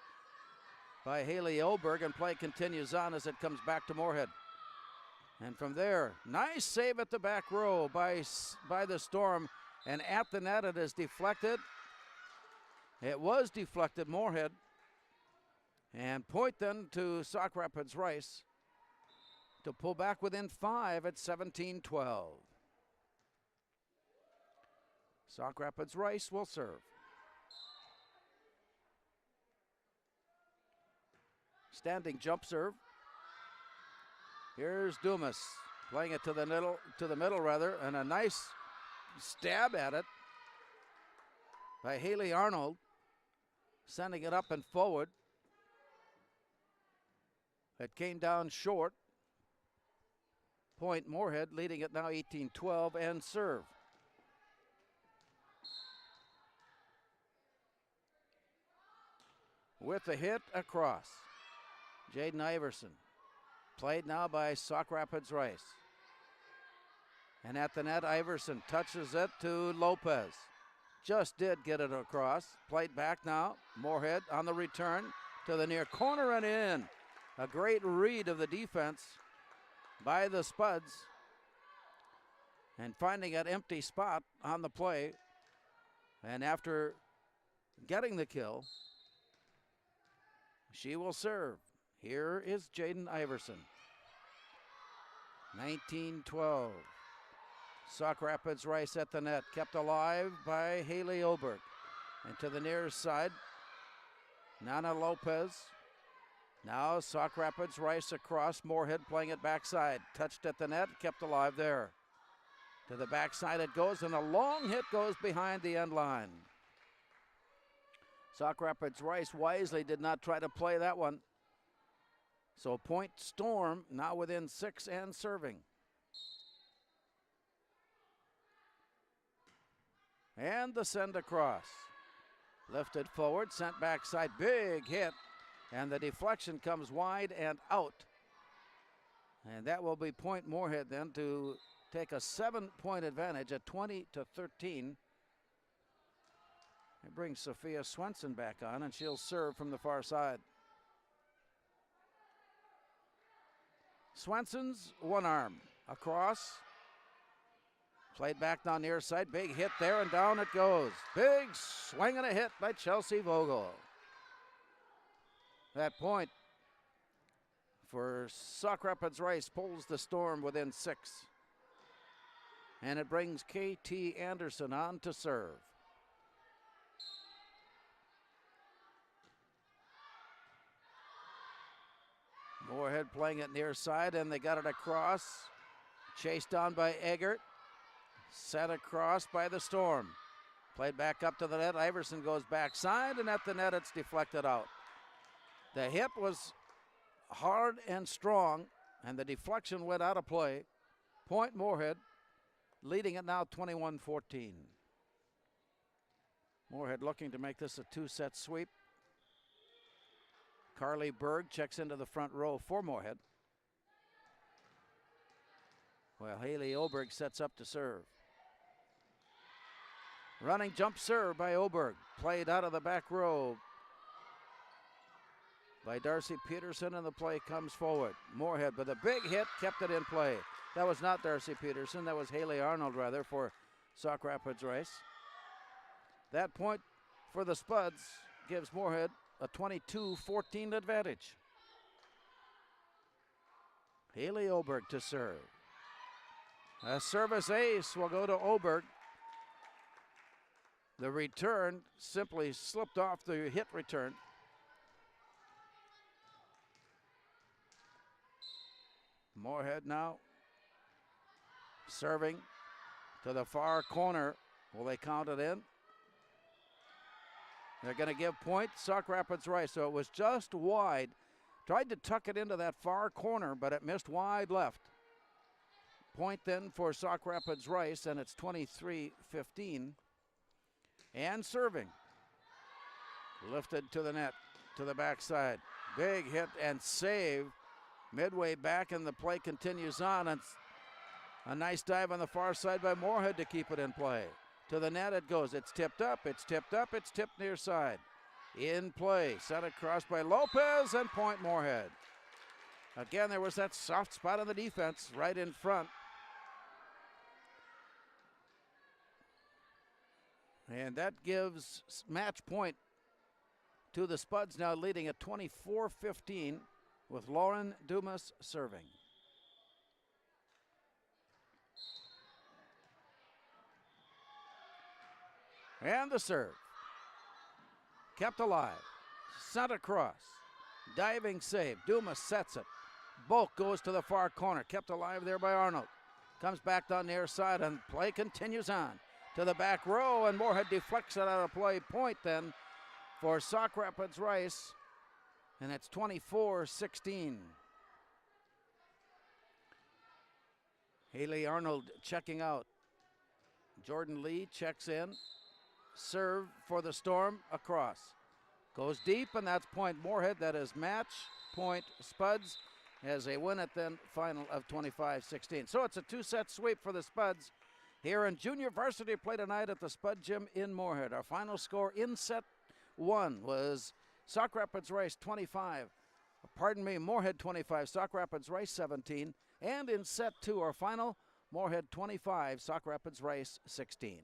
by Haley Oberg, and play continues on as it comes back to Moorhead. And from there, nice save at the back row by the Storm, and at the net it is deflected. It was deflected, Moorhead. And point then to Sauk Rapids Rice to pull back within 5 at 17-12. Sauk Rapids Rice will serve. Standing jump serve. Here's Dumas playing it to the middle rather, and a nice stab at it by Haley Arnold, sending it up and forward. It came down short. Point Moorhead, leading it now 18-12, and serve. With a hit across. Jaden Iverson. Played now by Sauk Rapids Rice. And at the net, Iverson touches it to Lopez. Just did get it across. Played back now. Moorhead on the return to the near corner and in. A great read of the defense by the Spuds. And finding an empty spot on the play. And after getting the kill, she will serve. Here is Jaden Iverson. 19-12. Sauk Rapids Rice at the net. Kept alive by Haley Oberg. And to the near side, Nana Lopez. Now Sauk Rapids Rice across. Moorhead playing it backside. Touched at the net. Kept alive there. To the backside it goes, and a long hit goes behind the end line. Sauk Rapids Rice wisely did not try to play that one. So point Storm now within 6 and serving. And the send across. Lifted forward, sent backside, big hit. And the deflection comes wide and out. And that will be point Moorhead then to take a 7-point advantage at 20-13. It brings Sophia Swenson back on, and she'll serve from the far side. Swenson's one arm across. Played back down near side. Big hit there, and down it goes. Big swing and a hit by Chelsea Vogel. That point for Sauk Rapids Rice pulls the Storm within 6. And it brings KT Anderson on to serve. Moorhead playing it near side, and they got it across. Chased down by Eggert. Set across by the Storm. Played back up to the net. Iverson goes backside, and at the net it's deflected out. The hit was hard and strong, and the deflection went out of play. Point Moorhead, leading it now 21-14. Moorhead looking to make this a 2-set sweep. Carly Berg checks into the front row for Moorhead. Well, Haley Oberg sets up to serve. Running jump serve by Oberg. Played out of the back row by Darcy Peterson, and the play comes forward. Moorhead with a big hit, kept it in play. That was not Darcy Peterson, that was Haley Arnold rather for Sauk Rapids Rice. That point for the Spuds gives Moorhead a 22-14 advantage. Haley Oberg to serve. A service ace will go to Oberg. The return simply slipped off the hit return. Moorhead now serving to the far corner. Will they count it in? They're going to give point Sauk Rapids Rice, so it was just wide. Tried to tuck it into that far corner, but it missed wide left. Point then for Sauk Rapids Rice, and it's 23-15. And serving. Lifted to the net, to the backside. Big hit and save. Midway back, and the play continues on. And a nice dive on the far side by Moorhead to keep it in play. To the net it goes. It's tipped up. It's tipped up. It's tipped near side. In play. Set across by Lopez, and point Moorhead. Again, there was that soft spot on the defense right in front. And that gives match point to the Spuds, now leading at 24-15 with Lauren Dumas serving. And the serve. Kept alive. Sent across. Diving save. Dumas sets it. Bulk goes to the far corner. Kept alive there by Arnold. Comes back down near side, and play continues on to the back row, and Moorhead deflects it out of play. Point then for Sauk Rapids Rice, and it's 24-16. Haley Arnold checking out. Jordan Lee checks in. Serve for the Storm across. Goes deep, and that's point Moorhead. That is match point Spuds as they win it then final of 25-16. So it's a two-set sweep for the Spuds here in junior varsity play tonight at the Spud Gym in Moorhead. Our final score in set one was Sauk Rapids Rice 25. Moorhead 25, Sauk Rapids Rice 17. And in set two, our final, Moorhead 25, Sauk Rapids Rice 16.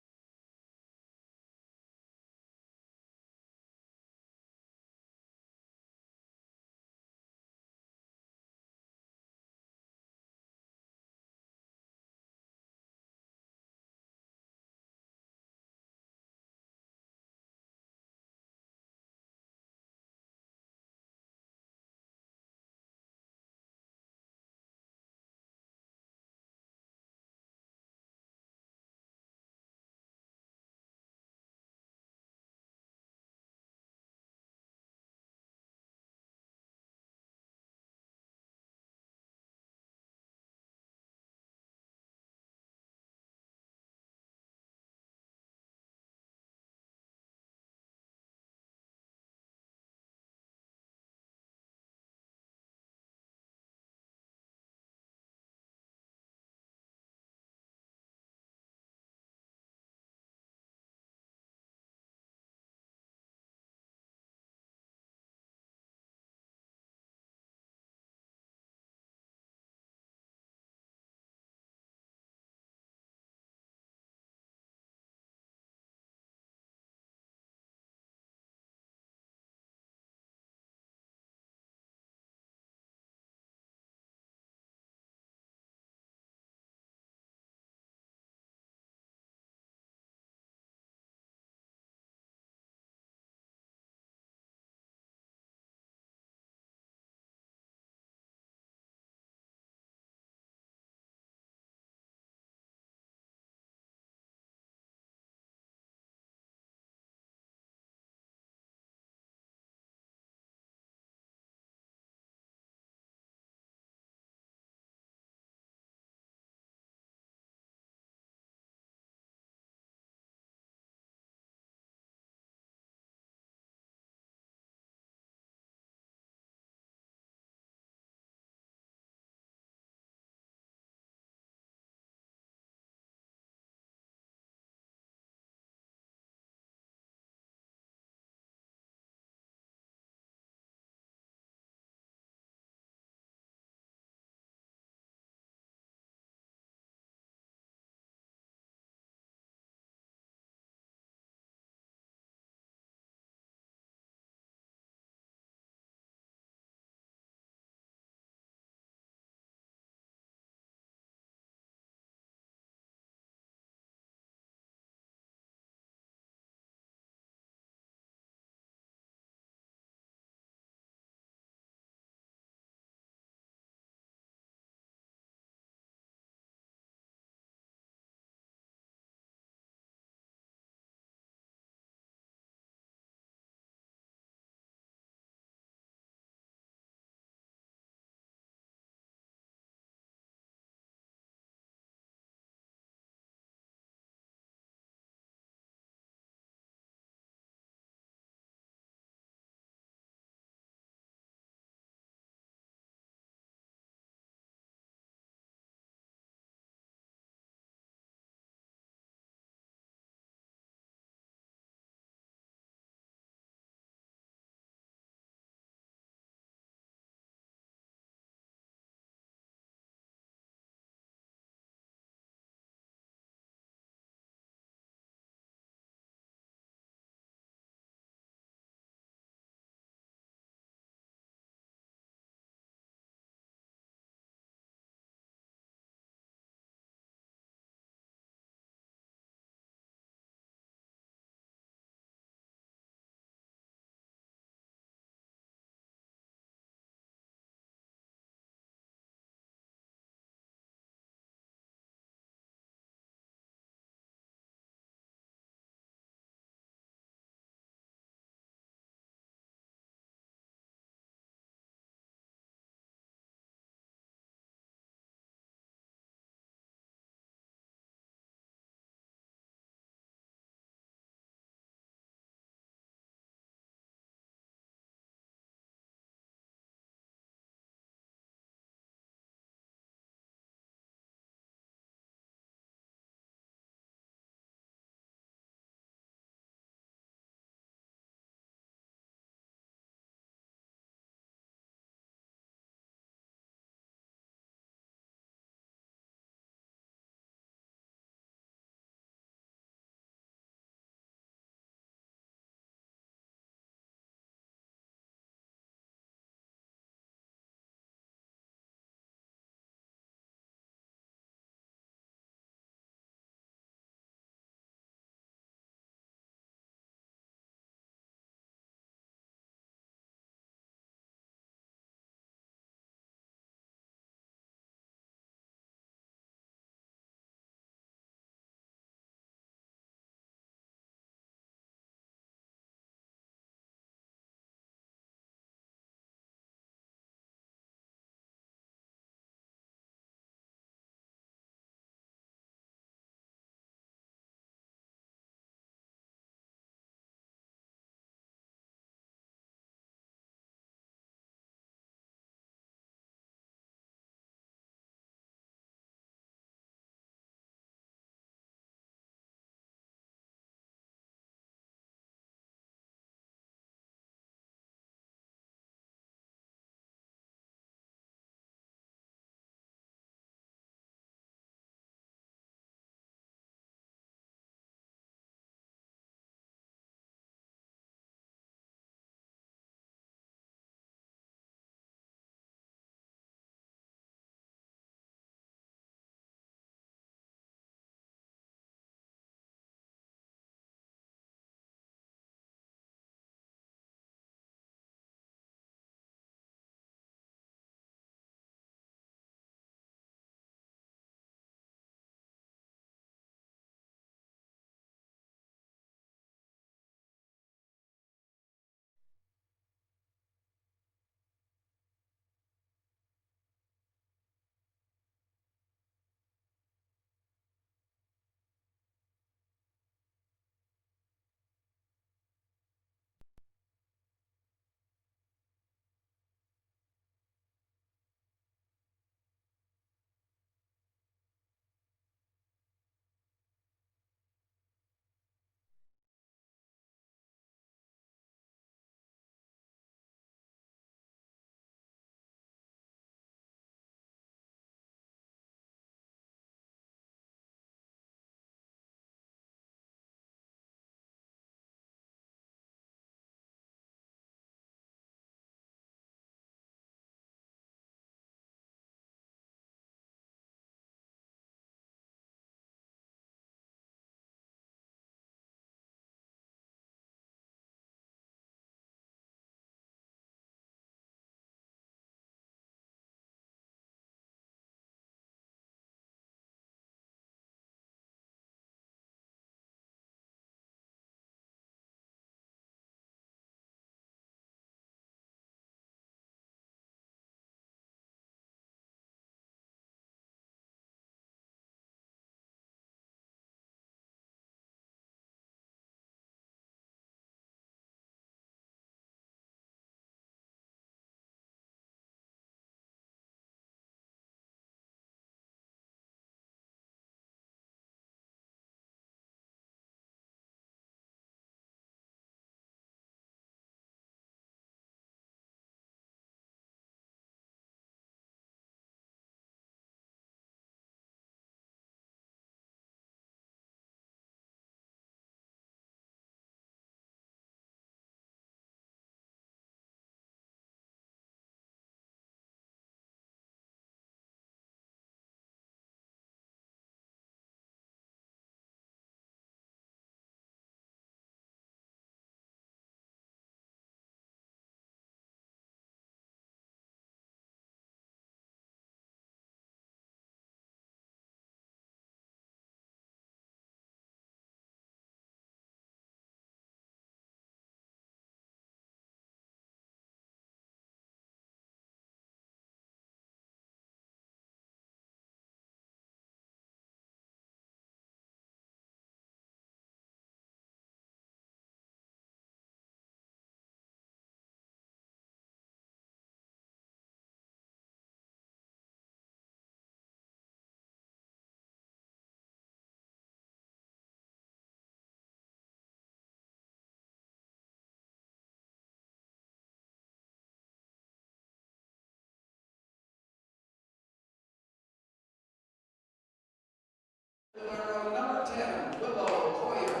Number 10, Willow Coyer.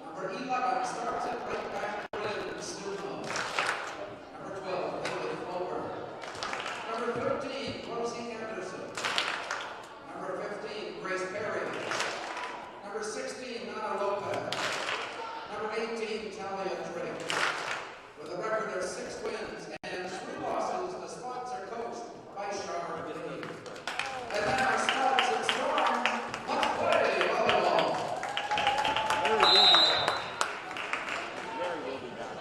Number 11 starts at right back, Bryn Stumo. Number 12, Haley Flower. Number 13, Rosie Anderson. Number 15, Grace Perry. Number 16, Nana Lopez. Number 18, Talia Drake. With a record of 6 wins and 3 losses, the spots are coached by Charlotte Lee. And then our spots in Storm, let's play volleyball. Mary will be back.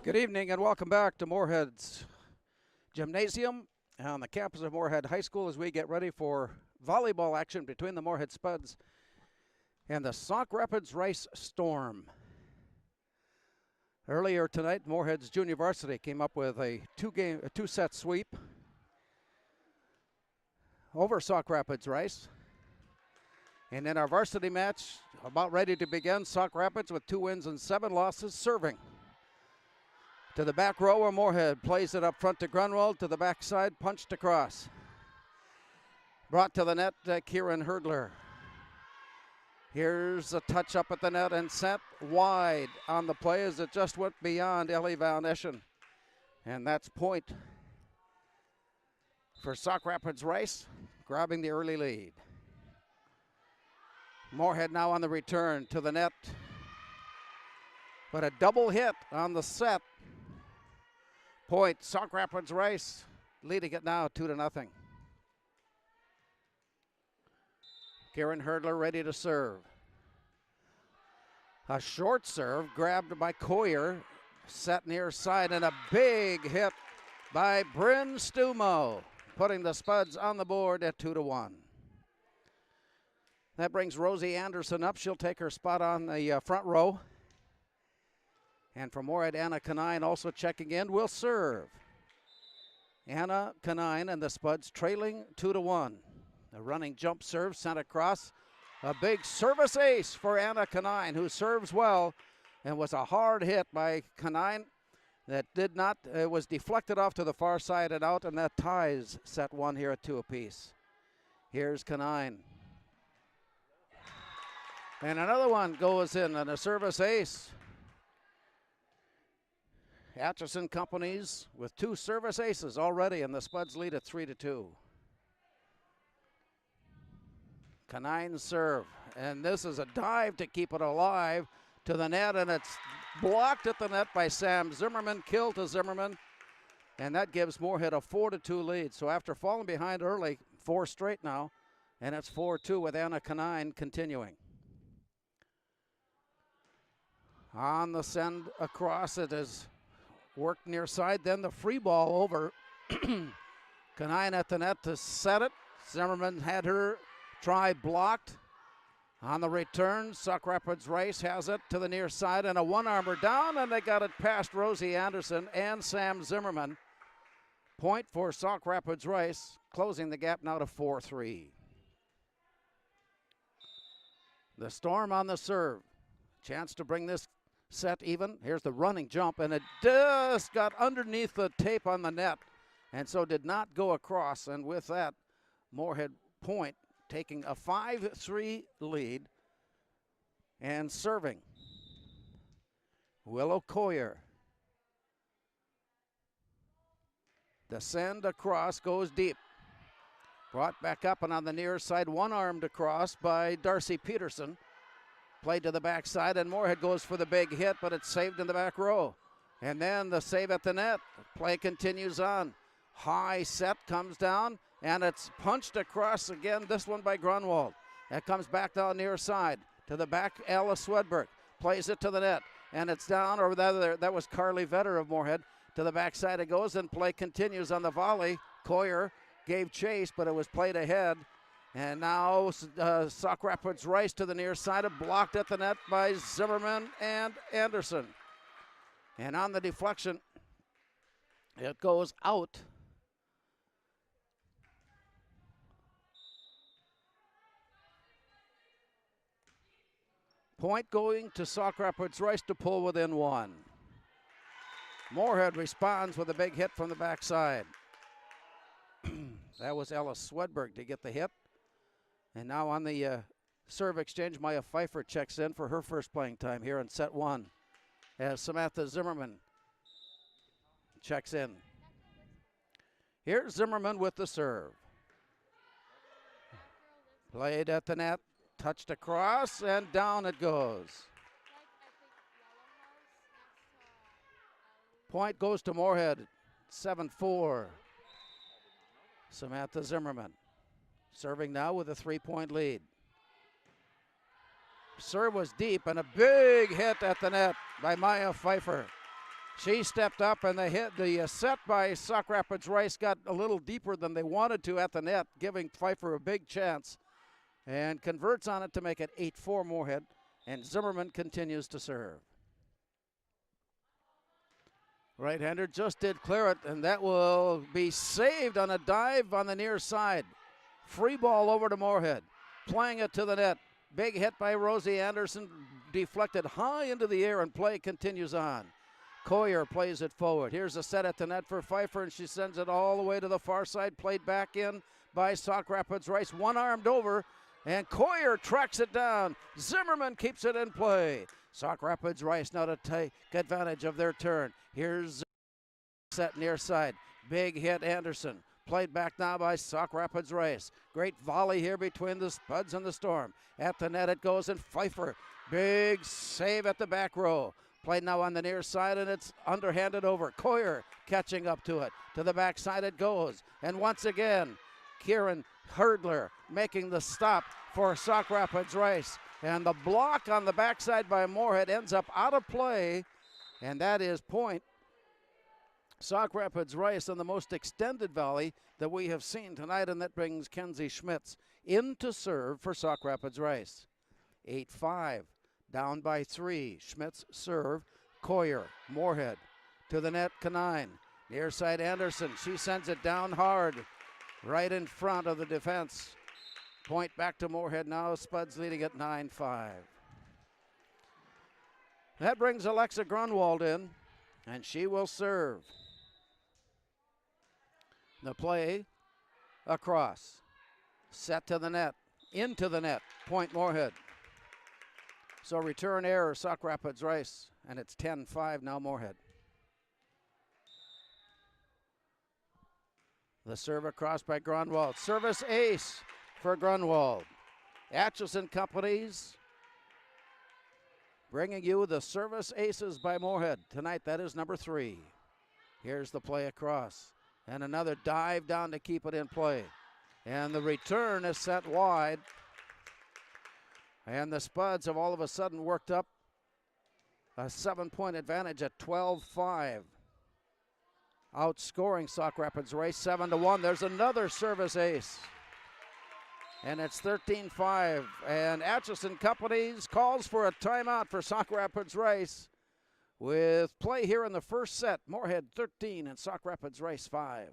Good evening and welcome back to Moorhead's Gymnasium on the campus of Moorhead High School as we get ready for volleyball action between the Moorhead Spuds and the Sauk Rapids Rice Storm. Earlier tonight, Moorhead's junior varsity came up with a two-set sweep over Sauk Rapids Rice. And in our varsity match, about ready to begin, Sauk Rapids with 2 wins and 7 losses serving. To the back row where Moorhead plays it up front to Grunwald, to the backside, punched across. Brought to the net, Kieran Herdler. Here's a touch up at the net and sent wide on the play as it just went beyond Ellie Van Eschen. And that's point for Sauk Rapids Rice, grabbing the early lead. Moorhead now on the return to the net. But a double hit on the set. Point, Sauk Rapids Rice leading it now 2-0. Kieran Herdler ready to serve. A short serve grabbed by Coyer, set near side, and a big hit by Bryn Stumo, putting the Spuds on the board at 2-1. That brings Rosie Anderson up. She'll take her spot on the front row. And from Moorhead, Anna Canine also checking in, will serve. Anna Canine and the Spuds trailing 2-1. A running jump serve sent across. A big service ace for Anna Canine, who serves well and was a hard hit by Canine that did not, was deflected off to the far side and out, and that ties set 1 here at 2 apiece. Here's Canine. And another one goes in, and a service ace. Atchison Companies with 2 service aces already, and the Spuds lead at 3-2. Canine serve, and this is a dive to keep it alive to the net, and it's blocked at the net by Sam Zimmerman, kill to Zimmerman, and that gives Moorhead a 4-2 lead. So after falling behind early, 4 straight now, and it's 4-2 with Anna Canine continuing. On the send across, it is worked near side, then the free ball over. Canine at the net to set it. Zimmerman had her try blocked. On the return, Sauk Rapids Rice has it to the near side, and a one-armer down, and they got it past Rosie Anderson and Sam Zimmerman. Point for Sauk Rapids Rice, closing the gap now to 4-3. The Storm on the serve. Chance to bring this set even. Here's the running jump, and it just got underneath the tape on the net, and so did not go across. And with that, Moorhead point taking a 5-3 lead and serving. Willow Coyer. The send across goes deep. Brought back up and on the near side, one-armed across by Darcy Peterson. Played to the backside, and Moorhead goes for the big hit, but it's saved in the back row. And then the save at the net. Play continues on. High set comes down, and it's punched across again, this one by Grunwald. It comes back down near side to the back. Alice Swedberg plays it to the net, and it's down, or that was Carly Vetter of Moorhead. To the backside it goes, and play continues on the volley. Coyer gave chase, but it was played ahead. And now Sauk Rapids Rice to the near side, blocked at the net by Zimmerman and Anderson. And on the deflection, it goes out. Point going to Sauk Rapids Rice to pull within one. Moorhead responds with a big hit from the backside. That was Alice Swedberg to get the hit. And now on the serve exchange, Maya Pfeiffer checks in for her first playing time here in set one, as Samantha Zimmerman checks in. Here's Zimmerman with the serve. Played at the net, touched across, and down it goes. Point goes to Moorhead, 7-4. Samantha Zimmerman serving now with a 3-point lead. Serve was deep, and a big hit at the net by Maya Pfeiffer. She stepped up, and the set by Sauk Rapids Rice got a little deeper than they wanted to at the net, giving Pfeiffer a big chance, and converts on it to make it 8-4 Moorhead, and Zimmerman continues to serve. Right-hander just did clear it, and that will be saved on a dive on the near side. Free ball over to Moorhead, playing it to the net. Big hit by Rosie Anderson, deflected high into the air, and play continues on. Coyer plays it forward. Here's a set at the net for Pfeiffer, and she sends it all the way to the far side, played back in by Sauk Rapids Rice, one-armed over, and Coyer tracks it down. Zimmerman keeps it in play. Sauk Rapids Rice now to take advantage of their turn. Here's set near side. Big hit Anderson. Played back now by Sauk Rapids Rice. Great volley here between the Spuds and the Storm. At the net it goes, and Pfeiffer. Big save at the back row. Played now on the near side, and it's underhanded over. Coyer catching up to it. To the backside it goes. And once again, Kieran Herdler making the stop for Sauk Rapids Rice. And the block on the backside by Moorhead ends up out of play, and that is point. Sauk Rapids Rice on the most extended volley that we have seen tonight, and that brings Kenzie Schmitz in to serve for Sauk Rapids Rice. 8-5, down by 3. Schmitz serve. Coyer, Moorhead to the net, Canine. Near side Anderson, she sends it down hard, right in front of the defense. Point back to Moorhead now. Spuds leading at 9-5. That brings Alexa Grunwald in, and she will serve. The play across. Set to the net. Into the net. Point Moorhead. So return error, Sauk Rapids Rice, and it's 10-5 now Moorhead. The serve across by Grunwald. Service ace for Grunwald. Atchison Companies bringing you the service aces by Moorhead. Tonight, that is number 3. Here's the play across. And another dive down to keep it in play. And the return is set wide. And the Spuds have all of a sudden worked up a 7-point advantage at 12-5. Outscoring Sauk Rapids Rice 7-1. There's another service ace. And it's 13-5. And Atchison Companies calls for a timeout for Sauk Rapids Rice with play here in the first set. Moorhead 13 and Sauk Rapids Rice 5.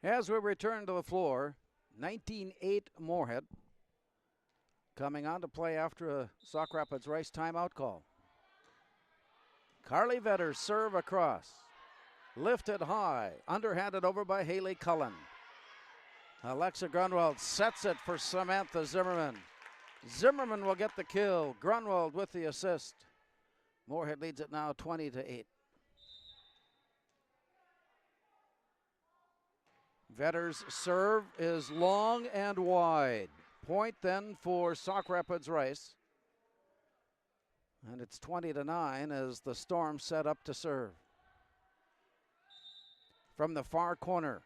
As we return to the floor, 19-8 Moorhead coming on to play after a Sauk Rapids Rice timeout call. Carly Vetters serve across. Lifted high, underhanded over by Haley Cullen. Alexa Grunwald sets it for Samantha Zimmerman. Zimmerman will get the kill. Grunwald with the assist. Moorhead leads it now 20-8. Vetters' serve is long and wide. Point then for Sauk Rapids Rice. And it's 20-9 as the Storm set up to serve. From the far corner.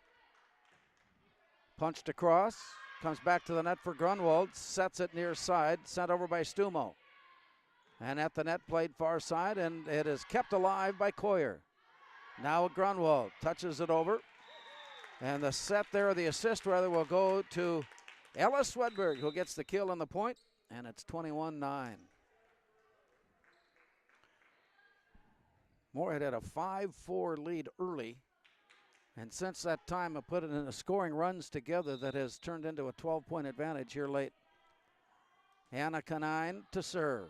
Punched across. Comes back to the net for Grunwald. Sets it near side. Sent over by Stumo. And at the net played far side. And it is kept alive by Coyer. Now Grunwald touches it over. And the set there, the assist rather, will go to Ella Swedberg, who gets the kill on the point. And it's 21-9. Moorhead had a 5-4 lead early. And since that time, I put it in a scoring runs together that has turned into a 12-point advantage here late. Anna Canine to serve.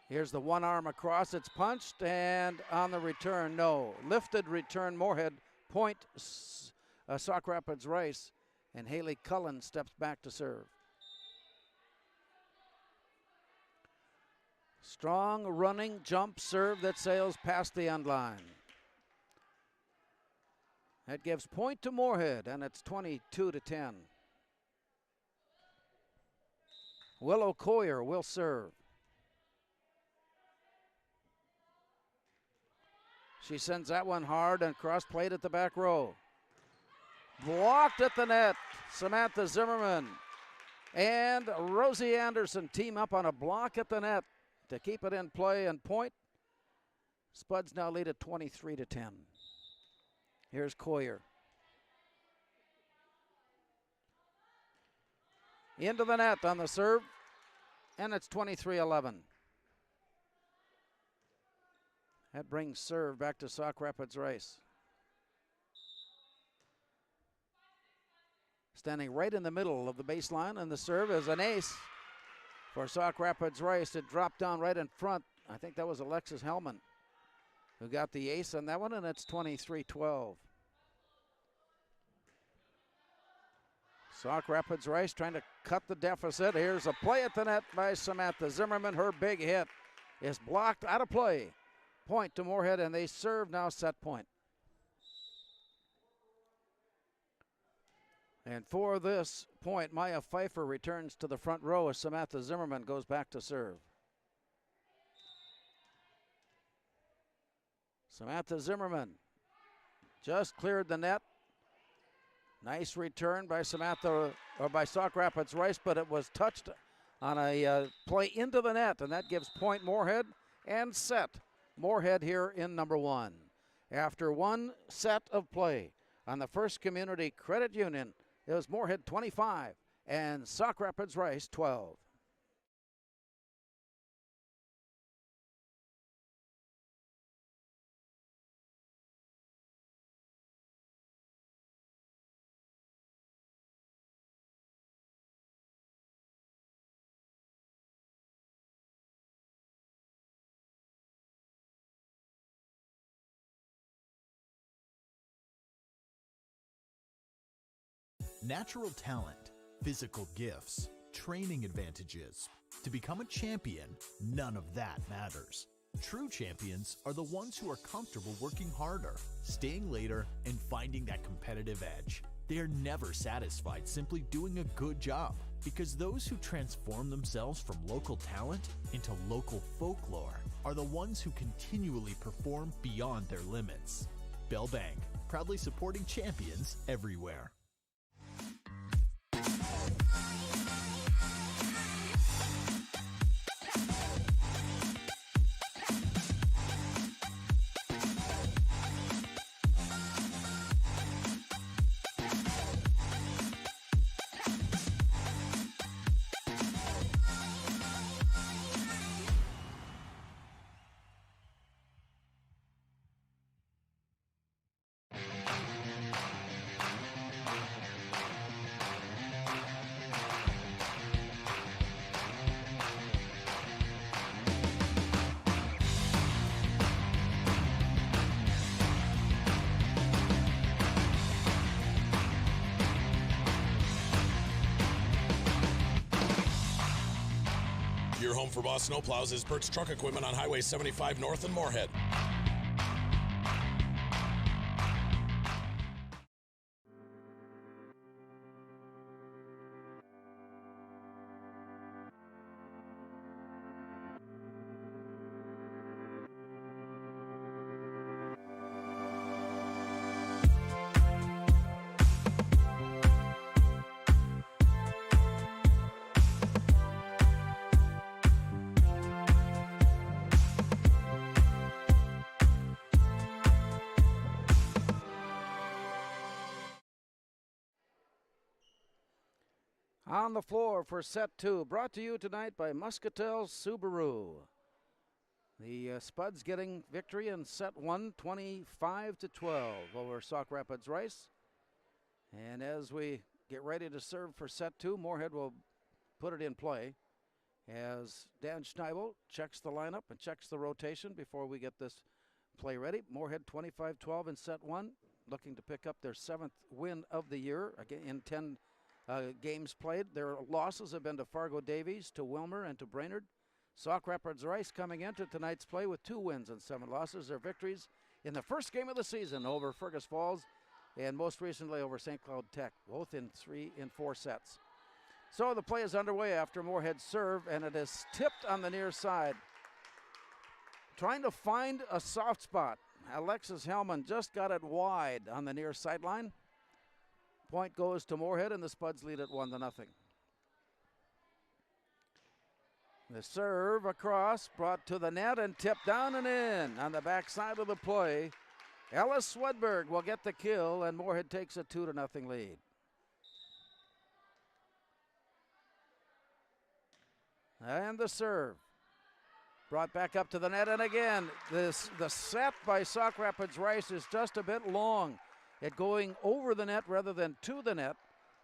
Here's the one arm across. It's punched, and on the return, no. Lifted return, Moorhead. Point, Sauk Rapids Rice. And Haley Cullen steps back to serve. Strong running jump serve that sails past the end line. That gives point to Moorhead, and it's 22-10. Willow Coyer will serve. She sends that one hard and cross plate at the back row. Blocked at the net. Samantha Zimmerman and Rosie Anderson team up on a block at the net to keep it in play and point. Spuds now lead at 23-10. Here's Coyer. Into the net on the serve, and it's 23-11. That brings serve back to Sauk Rapids Rice. Standing right in the middle of the baseline, and the serve is an ace for Sauk Rapids Rice. It dropped down right in front. I think that was Alexis Hellman who got the ace on that one, and it's 23-12. Sauk Rapids Rice trying to cut the deficit. Here's a play at the net by Samantha Zimmerman. Her big hit is blocked out of play. Point to Moorhead, and they serve now set point. And for this point, Maya Pfeiffer returns to the front row as Samantha Zimmerman goes back to serve. Samantha Zimmerman just cleared the net. Nice return by by Sauk Rapids Rice, but it was touched on a play into the net, and that gives point Moorhead and set Moorhead here in number one. After one set of play on the First Community Credit Union, it was Moorhead 25 and Sauk Rapids Rice 12. Natural talent, physical gifts, training advantages. To become a champion, none of that matters. True champions are the ones who are comfortable working harder, staying later, and finding that competitive edge. They are never satisfied simply doing a good job, because those who transform themselves from local talent into local folklore are the ones who continually perform beyond their limits. Bell Bank, proudly supporting champions everywhere. home for Boss Snowplows is Burt's Truck Equipment on Highway 75 North in Moorhead. On the floor for set two, brought to you tonight by Muscatel Subaru. The Spuds getting victory in set one, 25-12 over Sauk Rapids Rice. And as we get ready to serve for set two, Moorhead will put it in play as Dan Schneibel checks the lineup and checks the rotation before we get this play ready. Moorhead 25-12 in set one, looking to pick up their 7th win of the year, again in 10 games played. Their losses have been to Fargo Davies, to Wilmer, and to Brainerd. Sauk Rapids Rice coming into tonight's play with 2 wins and 7 losses. Their victories in the first game of the season over Fergus Falls and most recently over St. Cloud Tech, both in 4 sets. So the play is underway after Moorhead's serve, and it is tipped on the near side. Trying to find a soft spot. Alexis Hellman just got it wide on the near sideline. Point goes to Moorhead, and the Spuds lead it 1-0. The serve across, brought to the net and tipped down and in on the backside of the play. Ellis Swedberg will get the kill, and Moorhead takes a 2-0 lead. And the serve. Brought back up to the net, and again, the set by Sauk Rapids Rice is just a bit long. It going over the net rather than to the net,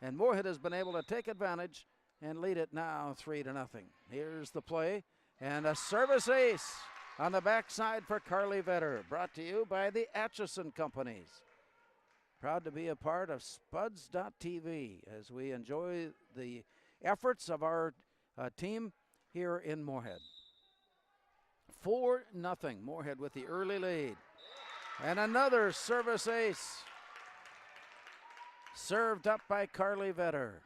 and Moorhead has been able to take advantage and lead it now 3-0. Here's the play, and a service ace on the backside for Carly Vetter, brought to you by the Atchison Companies. Proud to be a part of Spuds.tv as we enjoy the efforts of our team here in Moorhead. 4-0, Moorhead with the early lead. And another service ace. Served up by Carly Vetter.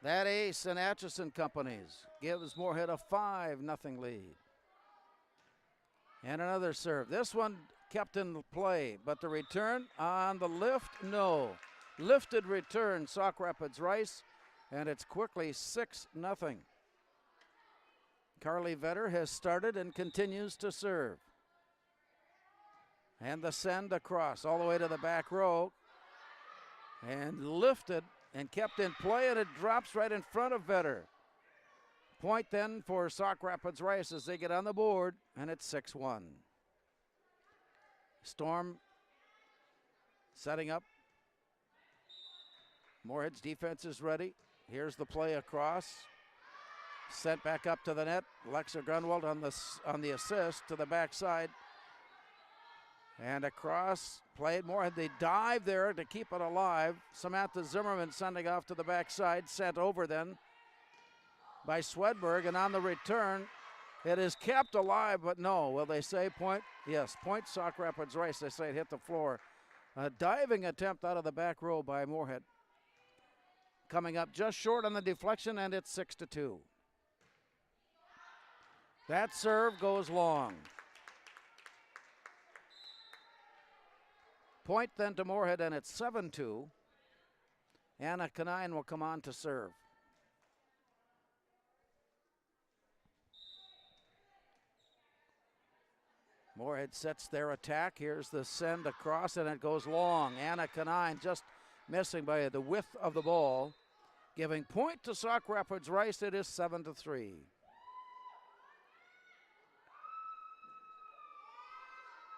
That ace in Atchison Companies gives Moorhead a 5-0 lead. And another serve. This one kept in play, but the return on the lift, no. Lifted return, Sauk Rapids Rice, and it's quickly 6-0. Carly Vetter has started and continues to serve. And the send across all the way to the back row. And lifted and kept in play, and it drops right in front of Vetter. Point then for Sauk Rapids Rice as they get on the board, and it's 6-1. Storm setting up. Moorhead's defense is ready. Here's the play across. Sent back up to the net. Alexa Grunwald on the assist to the backside. And across, played Moorhead. They dive there to keep it alive. Samantha Zimmerman sending off to the backside. Sent over then by Swedberg. And on the return, it is kept alive, but no. Will they say point? Yes, point Sauk Rapids Rice. They say it hit the floor. A diving attempt out of the back row by Moorhead. Coming up just short on the deflection, and it's 6-2. That serve goes long. Point then to Moorhead, and it's 7-2. Anna Kanine will come on to serve. Moorhead sets their attack. Here's the send across, and it goes long. Anna Kanine just missing by the width of the ball. Giving point to Sauk Rapids Rice. It is 7-3.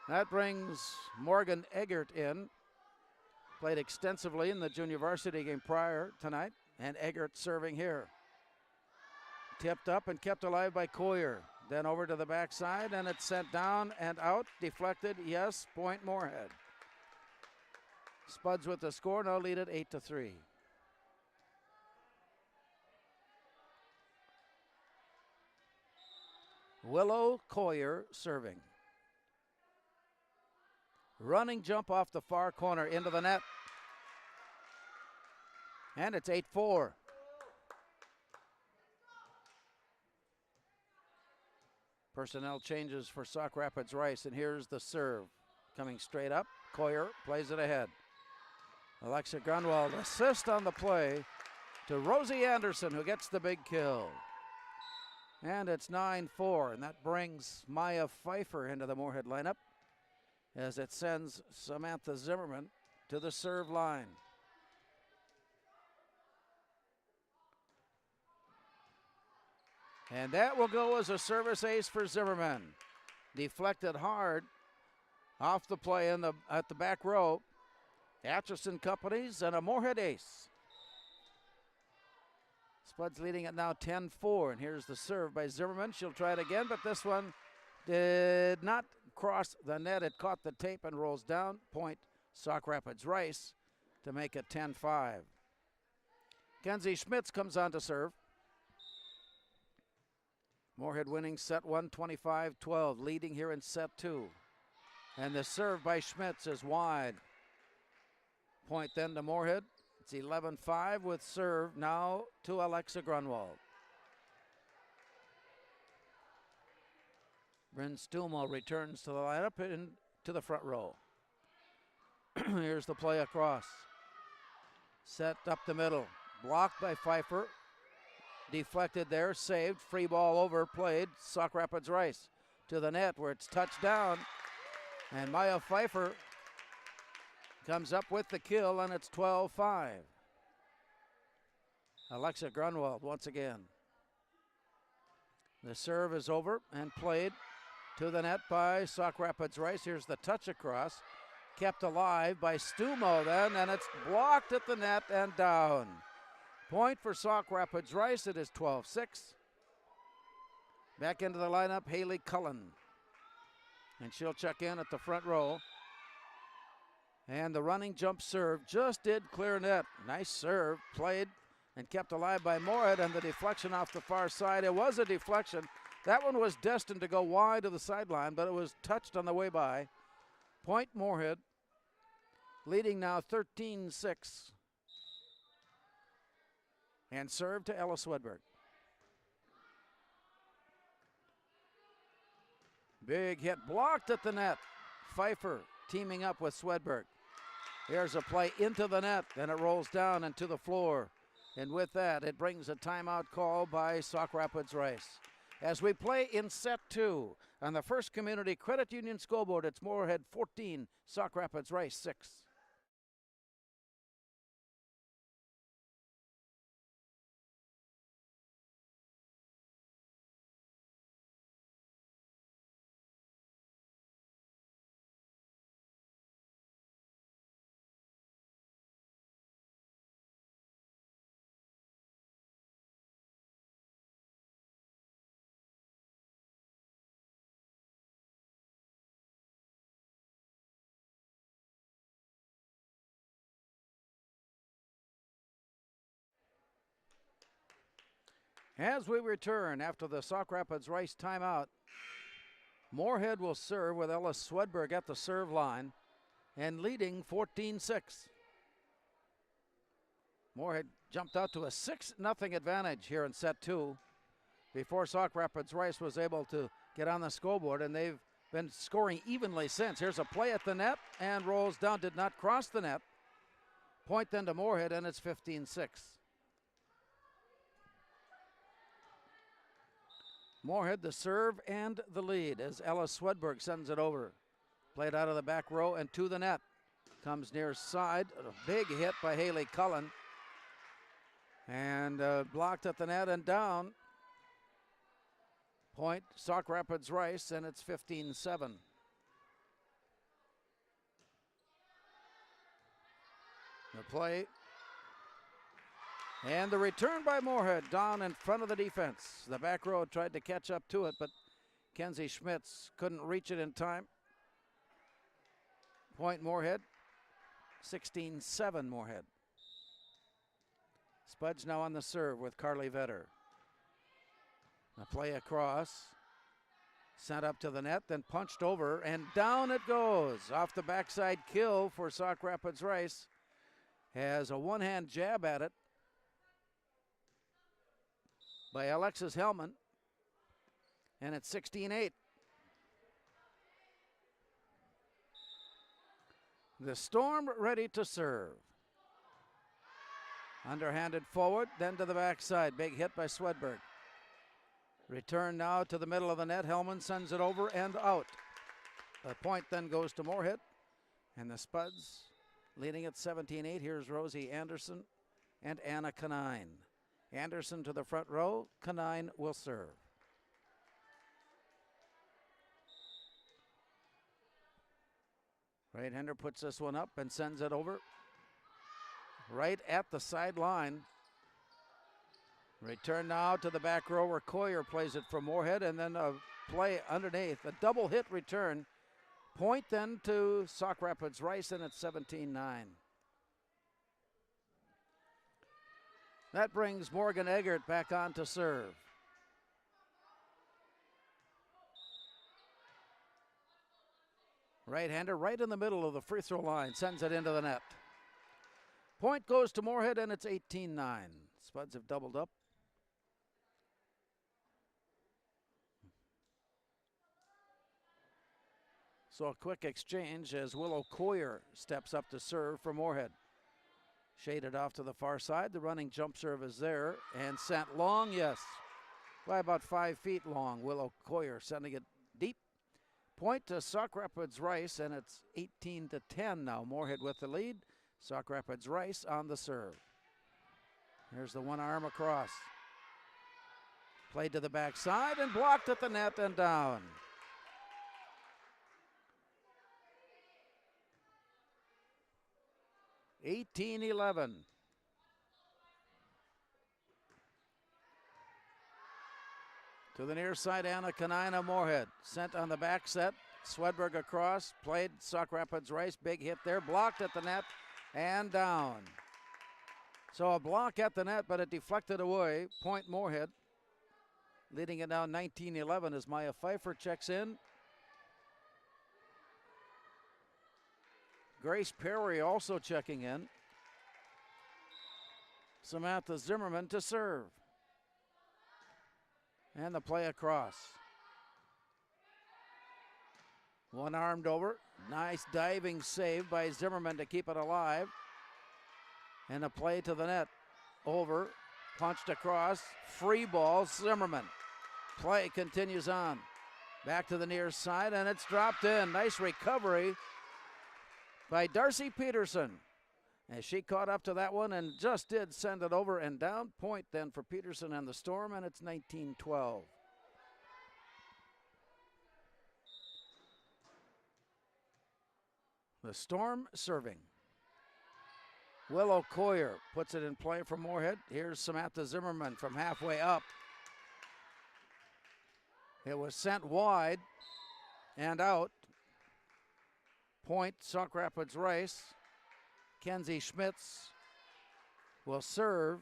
That brings Morgan Eggert in. Played extensively in the junior varsity game prior tonight, and Eggert serving here. Tipped up and kept alive by Coyer. Then over to the backside, and it's sent down and out. Deflected, yes, point Moorhead. Spuds with the score, now lead it 8-3. Willow Coyer serving. Running jump off the far corner into the net. And it's 8-4. Personnel changes for Sauk Rapids Rice, and here's the serve. Coming straight up, Coyer plays it ahead. Alexa Grunwald assist on the play to Rosie Anderson, who gets the big kill. And it's 9-4, and that brings Maya Pfeiffer into the Moorhead lineup as it sends Samantha Zimmerman to the serve line. And that will go as a service ace for Zimmerman. Deflected hard off the play at the back row. Atchison Companies and a Moorhead ace. Spuds leading it now 10-4, and here's the serve by Zimmerman. She'll try it again, but this one did not cross the net. It caught the tape and rolls down. Point Sauk Rapids Rice to make it 10-5. Kenzie Schmitz comes on to serve. Moorhead winning set 1, 25-12, leading here in set 2. And the serve by Schmitz is wide. Point then to Moorhead. It's 11-5 with serve now to Alexa Grunwald. Bryn Stumo returns to the lineup and to the front row. Here's the play across. Set up the middle. Blocked by Pfeiffer. Deflected there, saved. Free ball over, played. Sauk Rapids Rice to the net where it's touched down. And Maya Pfeiffer comes up with the kill, and it's 12-5. Alexa Grunwald once again. The serve is over and played to the net by Sauk Rapids Rice. Here's the touch across. Kept alive by Stumo then, and it's blocked at the net and down. Point for Sauk Rapids Rice. It is 12-6. Back into the lineup, Haley Cullen. And she'll check in at the front row. And the running jump serve just did clear net. Nice serve, played and kept alive by Moorhead, and the deflection off the far side. It was a deflection. That one was destined to go wide of the sideline, but it was touched on the way by. Point Moorhead, leading now 13-6. And serve to Ella Swedberg. Big hit, blocked at the net. Pfeiffer teaming up with Swedberg. Here's a play into the net, and it rolls down and to the floor. And with that, it brings a timeout call by Sauk Rapids Rice. As we play in set 2 on the First Community Credit Union scoreboard, it's Moorhead 14, Sauk Rapids Rice 6. As we return after the Sauk Rapids Rice timeout, Moorhead will serve with Ella Swedberg at the serve line and leading 14-6. Moorhead jumped out to a 6-0 advantage here in set 2 before Sauk Rapids Rice was able to get on the scoreboard, and they've been scoring evenly since. Here's a play at the net and rolls down, did not cross the net. Point then to Moorhead, and it's 15-6. Moorhead the serve and the lead as Ella Swedberg sends it over. Played out of the back row and to the net. Comes near side, a big hit by Haley Cullen. And blocked at the net and down. Point Sauk Rapids Rice, and it's 15-7. The play. And the return by Moorhead down in front of the defense. The back row tried to catch up to it, but Kenzie Schmitz couldn't reach it in time. Point Moorhead, 16-7 Moorhead. Spuds now on the serve with Carly Vetter. The play across. Sent up to the net, then punched over, and down it goes. Off the backside kill for Sauk Rapids Rice. Has a one-hand jab at it by Alexis Hellman, and it's 16-8. The Storm ready to serve. Underhanded forward, then to the backside. Big hit by Swedberg. Return now to the middle of the net. Hellman sends it over and out. The point then goes to Moorhead, and the Spuds leading at 17-8. Here's Rosie Anderson and Anna Canine. Anderson to the front row. Canine will serve. Right-hander puts this one up and sends it over right at the sideline. Return now to the back row where Coyer plays it for Moorhead, and then a play underneath. A double hit return. Point then to Sauk Rapids Rice, and it's 17-9. That brings Morgan Eggert back on to serve. Right-hander right in the middle of the free throw line, sends it into the net. Point goes to Moorhead, and it's 18-9. Spuds have doubled up. So a quick exchange as Willow Coyer steps up to serve for Moorhead. Shaded off to the far side. The running jump serve is there and sent long, yes, by about 5 feet long. Willow Coyer sending it deep. Point to Sauk Rapids Rice, and it's 18-10 now. Moorhead with the lead. Sauk Rapids Rice on the serve. Here's the one arm across. Played to the backside and blocked at the net and down. (18-11). To the near side, Anna Kanina Moorhead. Sent on the back set. Swedberg across. Played Sauk Rapids Rice. Big hit there. Blocked at the net and down. So a block at the net, but it deflected away. Point Moorhead. Leading it now 19-11 as Maya Pfeiffer checks in. Grace Perry also checking in. Samantha Zimmerman to serve. And the play across. One armed over. Nice diving save by Zimmerman to keep it alive. And a play to the net. Over. Punched across. Free ball. Zimmerman. Play continues on. Back to the near side, and it's dropped in. Nice recovery by Darcy Peterson as she caught up to that one and just did send it over and down. Point then for Peterson and the Storm, and it's 19-12. The Storm serving. Willow Coyer puts it in play for Moorhead. Here's Samantha Zimmerman from halfway up. It was sent wide and out. Point, Sauk Rapids Rice. Kenzie Schmitz will serve,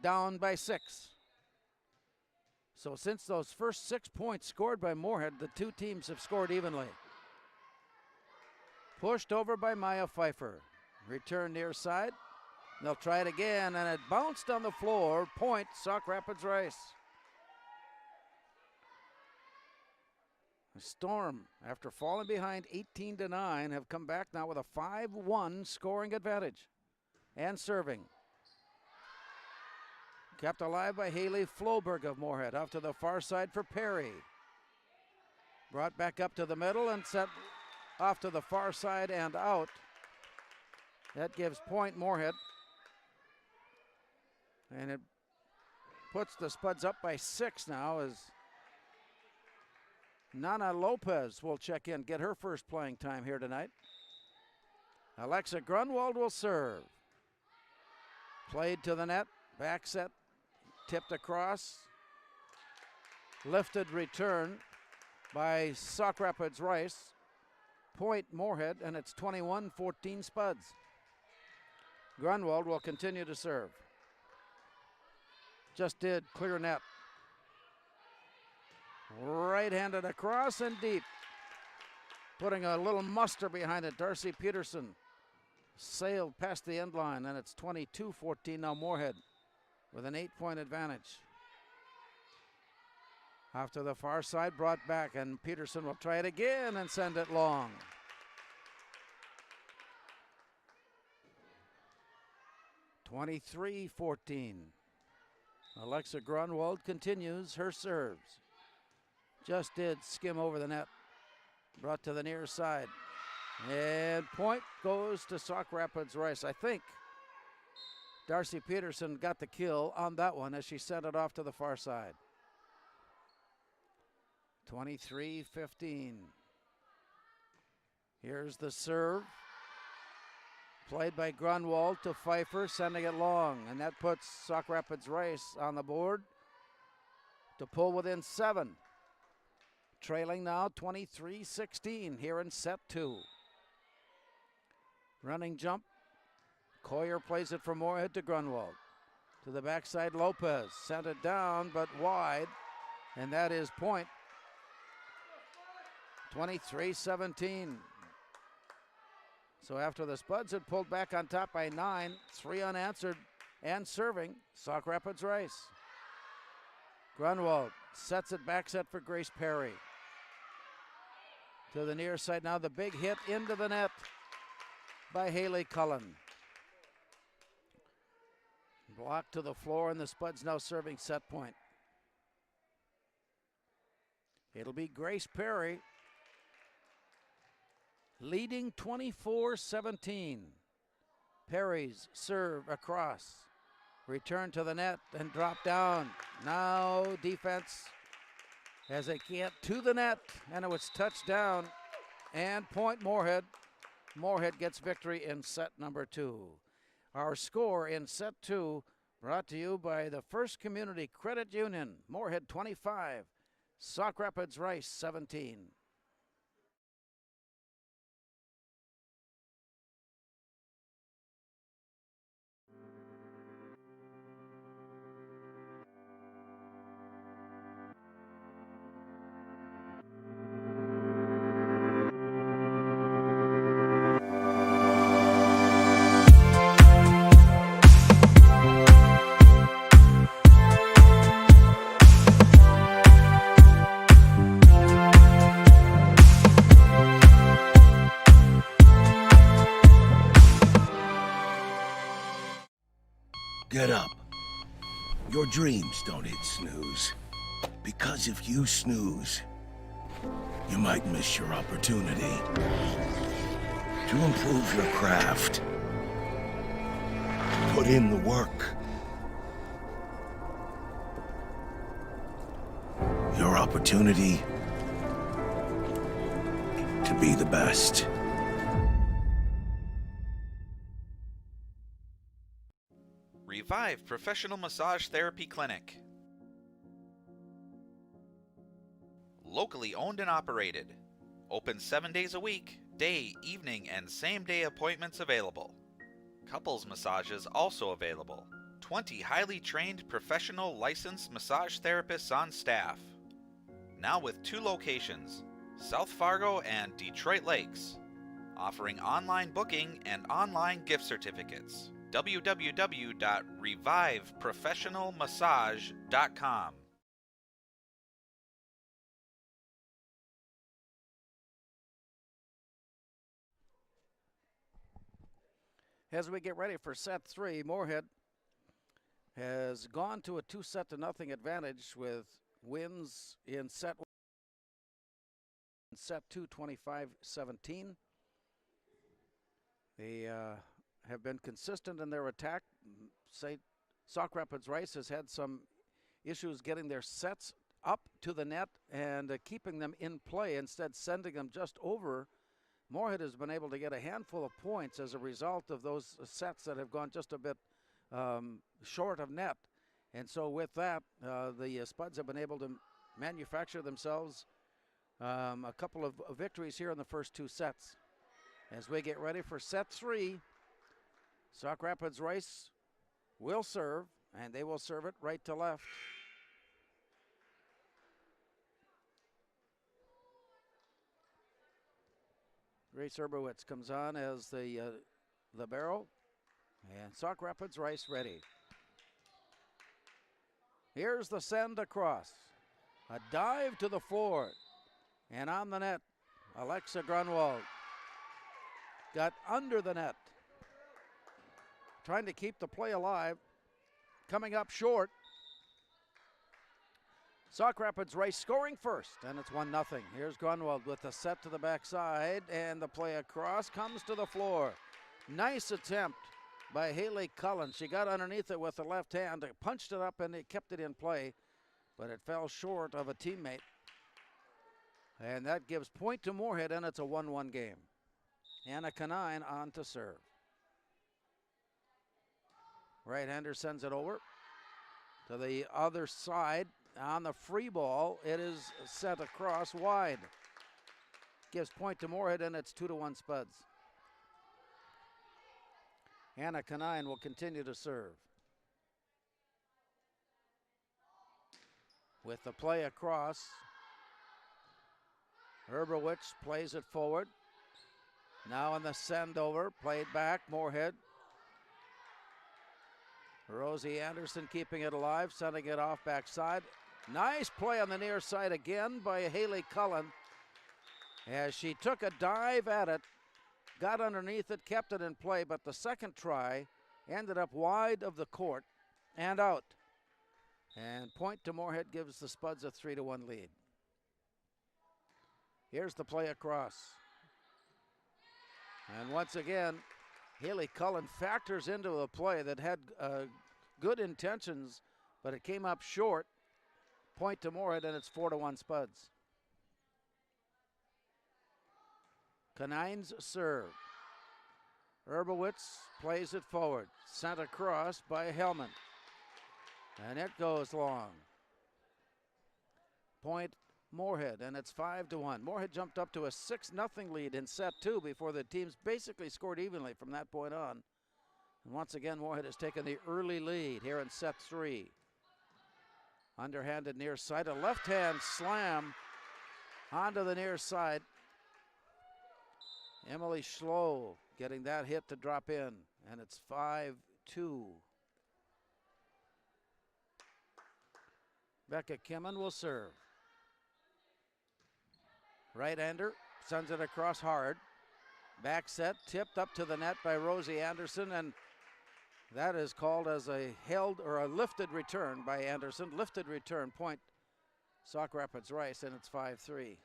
down by 6. So since those first 6 points scored by Moorhead, the two teams have scored evenly. Pushed over by Maya Pfeiffer. Return near side. They'll try it again, and it bounced on the floor. Point, Sauk Rapids Rice. The Storm, after falling behind 18-9, have come back now with a 5-1 scoring advantage and serving. Kept alive by Haley Floberg of Moorhead. Off to the far side for Perry. Brought back up to the middle and set off to the far side and out. That gives point Moorhead. And it puts the Spuds up by 6 now as Nana Lopez will check in, get her first playing time here tonight. Alexa Grunwald will serve. Played to the net, back set, tipped across. Lifted return by Sauk Rapids Rice. Point Moorhead, and it's 21-14 Spuds. Grunwald will continue to serve. Just did clear net. Right-handed across and deep. Putting a little muster behind it. Darcy Peterson sailed past the end line, and it's 22-14 now Moorhead with an 8-point advantage. Off to the far side, brought back, and Peterson will try it again and send it long. (23-14). Alexa Grunwald continues her serves. Just did skim over the net. Brought to the near side. And point goes to Sauk Rapids Rice. I think Darcy Peterson got the kill on that one as she sent it off to the far side. 23-15. Here's the serve. Played by Grunwald to Pfeiffer, sending it long. And that puts Sauk Rapids Rice on the board to pull within 7. Trailing now 23-16 here in set 2. Running jump. Coyer plays it from Moorhead to Grunwald. To the backside, Lopez. Sent it down, but wide. And that is point. 23-17. So after the Spuds had pulled back on top by 9, 3 unanswered and serving, Sauk Rapids Rice. Grunwald sets it back set for Grace Perry. To the near side now, the big hit into the net by Haley Cullen. Blocked to the floor, and the Spuds now serving set point. It'll be Grace Perry leading 24-17. Perry's serve across. Return to the net and drop down. Now defense as they get to the net, and it was touched down. And point Moorhead. Moorhead gets victory in set number 2. Our score in set 2 brought to you by the First Community Credit Union. Moorhead 25, Sauk Rapids Rice 17. Get up. Your dreams don't hit snooze. Because if you snooze, you might miss your opportunity to improve your craft. Put in the work. Your opportunity to be the best. Revive Professional Massage Therapy Clinic. Locally owned and operated. Open 7 days a week, day, evening, and same-day appointments available. Couples massages also available. 20 highly trained professional licensed massage therapists on staff. Now with 2 locations, South Fargo and Detroit Lakes. Offering online booking and online gift certificates. www.reviveprofessionalmassage.com. As we get ready for set 3, Moorhead has gone to a 2-0 advantage with wins in set 1, set 2, 25-17. They have been consistent in their attack. Sauk Rapids Rice has had some issues getting their sets up to the net and keeping them in play, instead sending them just over. Moorhead has been able to get a handful of points as a result of those sets that have gone just a bit short of net. And so with that, the Spuds have been able to manufacture themselves a couple of victories here in the first 2 sets. As we get ready for set 3, Sauk Rapids Rice will serve, and they will serve it right to left. Grace Herbowitz comes on as the libero. And Sauk Rapids Rice ready. Here's the send across. A dive to the forward. And on the net, Alexa Grunwald got under the net. Trying to keep the play alive. Coming up short. Sauk Rapids Rice scoring first, and it's 1-0. Here's Grunwald with the set to the backside, and the play across comes to the floor. Nice attempt by Haley Cullen. She got underneath it with the left hand, punched it up, and it kept it in play, but it fell short of a teammate. And that gives point to Moorhead, and it's a 1-1 game. Anna Canine on to serve. Right-hander sends it over to the other side. On the free ball, it is sent across wide. Gives point to Moorhead, and it's 2-1 Spuds. Anna Canine will continue to serve. With the play across, Herbowitz plays it forward. Now in the send over, played back, Moorhead. Rosie Anderson keeping it alive, sending it off backside. Nice play on the near side again by Haley Cullen as she took a dive at it, got underneath it, kept it in play, but the second try ended up wide of the court and out. And point to Moorhead gives the Spuds a 3-1 lead. Here's the play across. And once again, Haley Cullen factors into the play that had good intentions, but it came up short. Point to Moorhead, and it's 4-1 Spuds. Canine's serve. Herbowitz plays it forward. Sent across by Hellman. And it goes long. Point Moorhead, and it's 5-1. Moorhead jumped up to a 6-0 lead in set two before the teams basically scored evenly from that point on. And once again, Moorhead has taken the early lead here in set three. Underhanded near side, a left-hand slam onto the near side. Emily Schlow getting that hit to drop in, and it's 5-2. Becca Kimmen will serve. Right-hander sends it across hard. Back set, tipped up to the net by Rosie Anderson, and that is called as a held or a lifted return by Anderson. Lifted return, point Sauk Rapids Rice, and it's 5-3.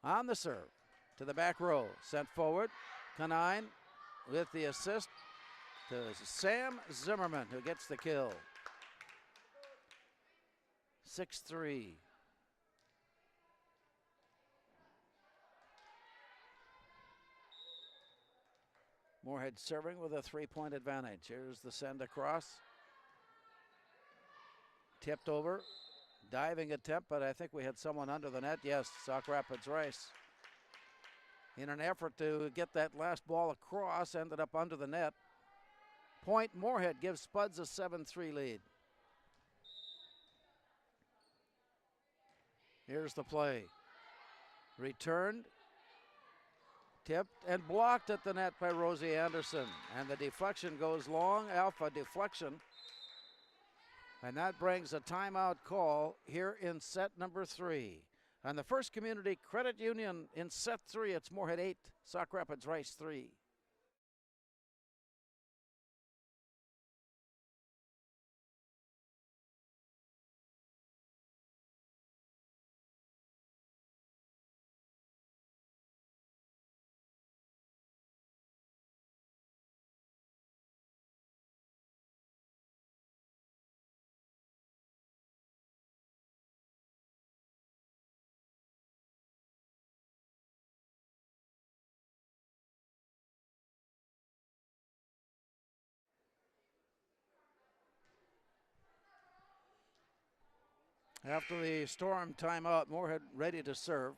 On the serve to the back row, sent forward. Canine with the assist to Sam Zimmerman, who gets the kill. 6-3. Moorhead serving with a 3-point advantage. Here's the send across. Tipped over. Diving attempt, but I think we had someone under the net. Yes, Sauk Rapids Rice. In an effort to get that last ball across, ended up under the net. Point Moorhead gives Spuds a 7-3 lead. Here's the play. Returned. Tipped and blocked at the net by Rosie Anderson. And the deflection goes long, alpha deflection. And that brings a timeout call here in set number 3. On the First Community Credit Union in set 3, it's Moorhead 8, Sauk Rapids Rice 3. After the Storm timeout, Moorhead ready to serve.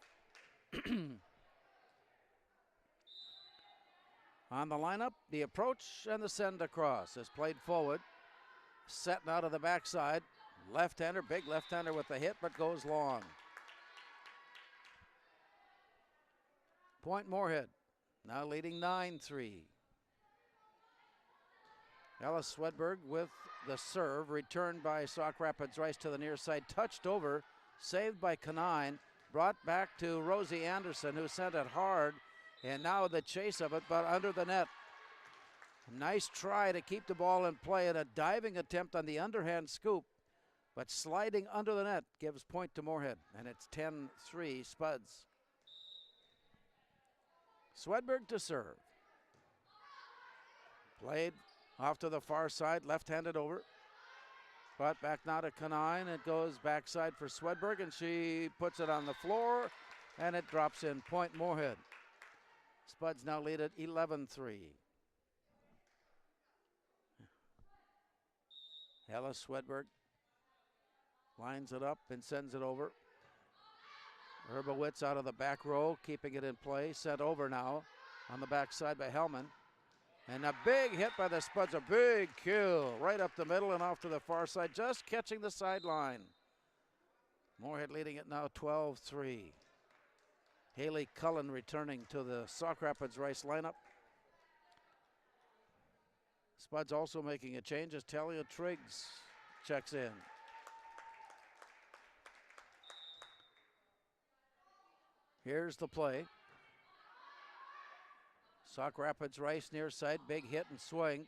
On the lineup, the approach and the send across is played forward. Setting out of the backside. Left-hander, big left-hander with the hit, but goes long. Point Moorhead, now leading 9-3. Ellis Swedberg with the serve, returned by Sauk Rapids Rice to the near side, touched over, saved by Kanine, brought back to Rosie Anderson, who sent it hard, and now the chase of it, but under the net. Nice try to keep the ball in play and a diving attempt on the underhand scoop, but sliding under the net gives point to Moorhead, and it's 10-3 Spuds. Swedberg to serve. Played off to the far side, left-handed over. But back now to Kanine. It goes backside for Swedberg, and she puts it on the floor, and it drops in. Point Moorhead. Spuds now lead at 11-3. Ellis Swedberg lines it up and sends it over. Herbowitz out of the back row, keeping it in play. Sent over now on the backside by Hellman. And a big hit by the Spuds, a big kill right up the middle and off to the far side, just catching the sideline. Moorhead leading it now 12-3. Haley Cullen returning to the Sauk Rapids Rice lineup. Spuds also making a change as Talia Triggs checks in. Here's the play. Sauk Rapids Rice near side, big hit and swing.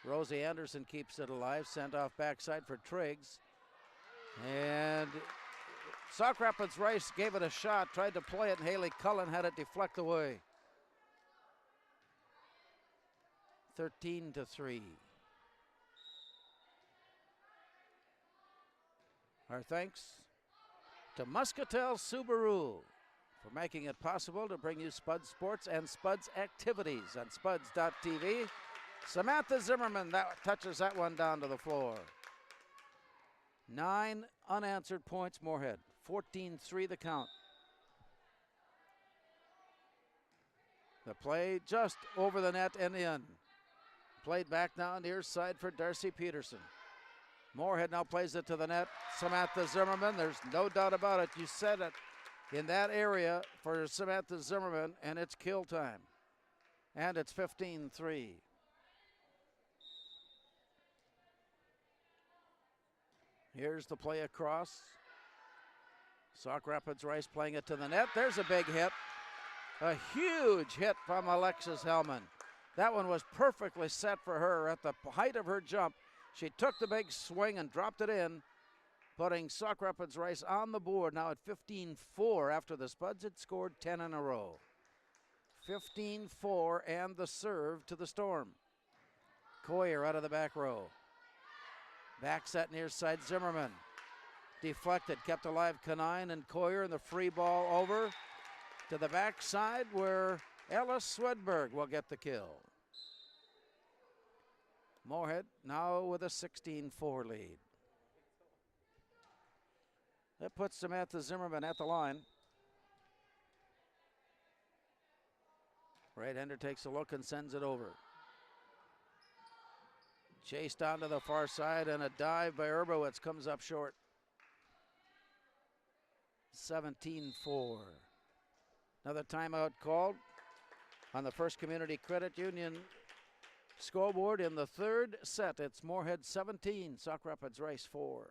Rosie Anderson keeps it alive, sent off backside for Triggs. And Sauk Rapids Rice gave it a shot, tried to play it, and Haley Cullen had it deflect away. 13-3. Our thanks to Muscatel Subaru for making it possible to bring you Spuds Sports and Spuds Activities on Spuds.tv. Samantha Zimmerman touches that one down to the floor. 9 unanswered points, Moorhead. 14-3 the count. The play just over the net and in. Played back now near side for Darcy Peterson. Moorhead now plays it to the net. Samantha Zimmerman, there's no doubt about it. You said it in that area for Samantha Zimmerman, and it's kill time. And it's 15-3. Here's the play across. Sauk Rapids Rice playing it to the net. There's a big hit. A huge hit from Alexis Hellman. That one was perfectly set for her at the height of her jump. She took the big swing and dropped it in, putting Sauk Rapids Rice on the board now at 15-4 after the Spuds had scored 10 in a row. 15-4 and the serve to the Storm. Coyer out of the back row. Back set near side Zimmerman. Deflected, kept alive Kanine and Coyer, and the free ball over to the backside where Ellis Swedberg will get the kill. Moorhead now with a 16-4 lead. That puts Samantha Zimmerman at the line. Right-hander takes a look and sends it over. Chased down to the far side, and a dive by Herbowitz comes up short. 17-4. Another timeout called on the First Community Credit Union scoreboard in the third set. It's Moorhead 17, Sauk Rapids Rice 4.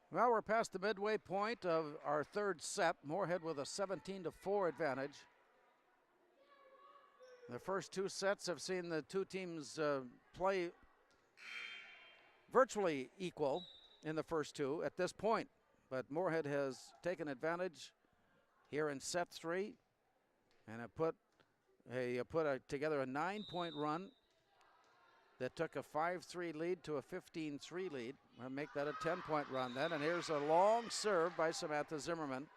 Well, we're past the midway point of our third set. Moorhead with a 17-4 advantage. The first two sets have seen the two teams play virtually equal in the first two at this point. But Moorhead has taken advantage here in set three and have put together a 9-point run that took a 5-3 lead to a 15-3 lead. We'll make that a 10-point run then. And here's a long serve by Samantha Zimmerman.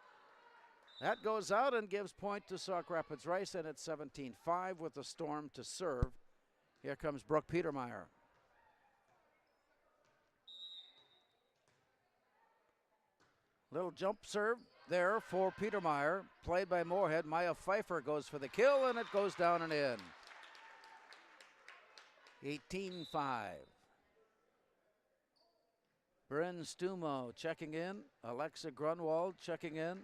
That goes out and gives point to Sauk Rapids Rice, and it's 17-5 with the Storm to serve. Here comes Brooke Petermeyer. Little jump serve there for Petermeyer, played by Moorhead. Maya Pfeiffer goes for the kill, and it goes down and in. 18-5. Bryn Stumo checking in. Alexa Grunwald checking in.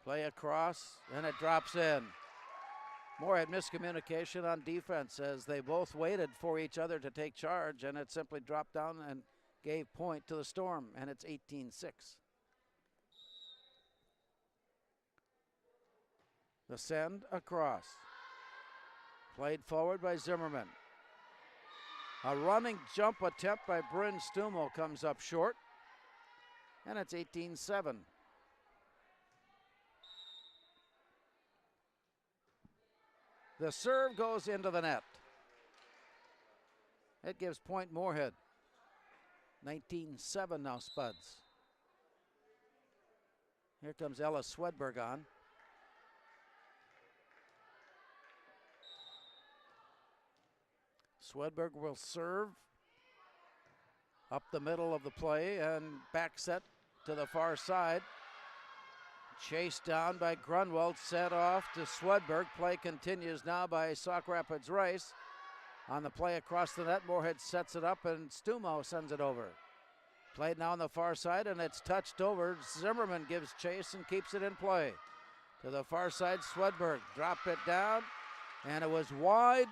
Play across, and it drops in. Moorhead miscommunication on defense as they both waited for each other to take charge, and it simply dropped down and gave point to the Storm, and it's 18-6. The send across. Played forward by Zimmerman. A running jump attempt by Bryn Stumo comes up short, and it's 18-7. The serve goes into the net. It gives point Moorhead. 19-7 now Spuds. Here comes Ella Swedberg on. Swedberg will serve up the middle of the play and back set to the far side. Chased down by Grunwald, set off to Swedberg. Play continues now by Sauk Rapids Rice. On the play across the net, Moorhead sets it up and Stumo sends it over. Played now on the far side and it's touched over. Zimmerman gives chase and keeps it in play. To the far side, Swedberg dropped it down and it was wide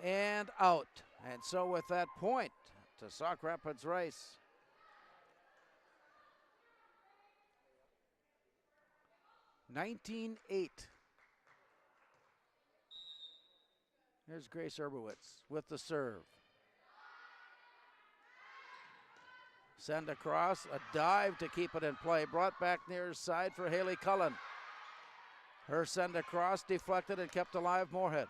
and out. And so with that point to Sauk Rapids Rice. (19-8). Here's Grace Erbowitz with the serve. Send across, a dive to keep it in play. Brought back near side for Haley Cullen. Her send across, deflected and kept alive Moorhead.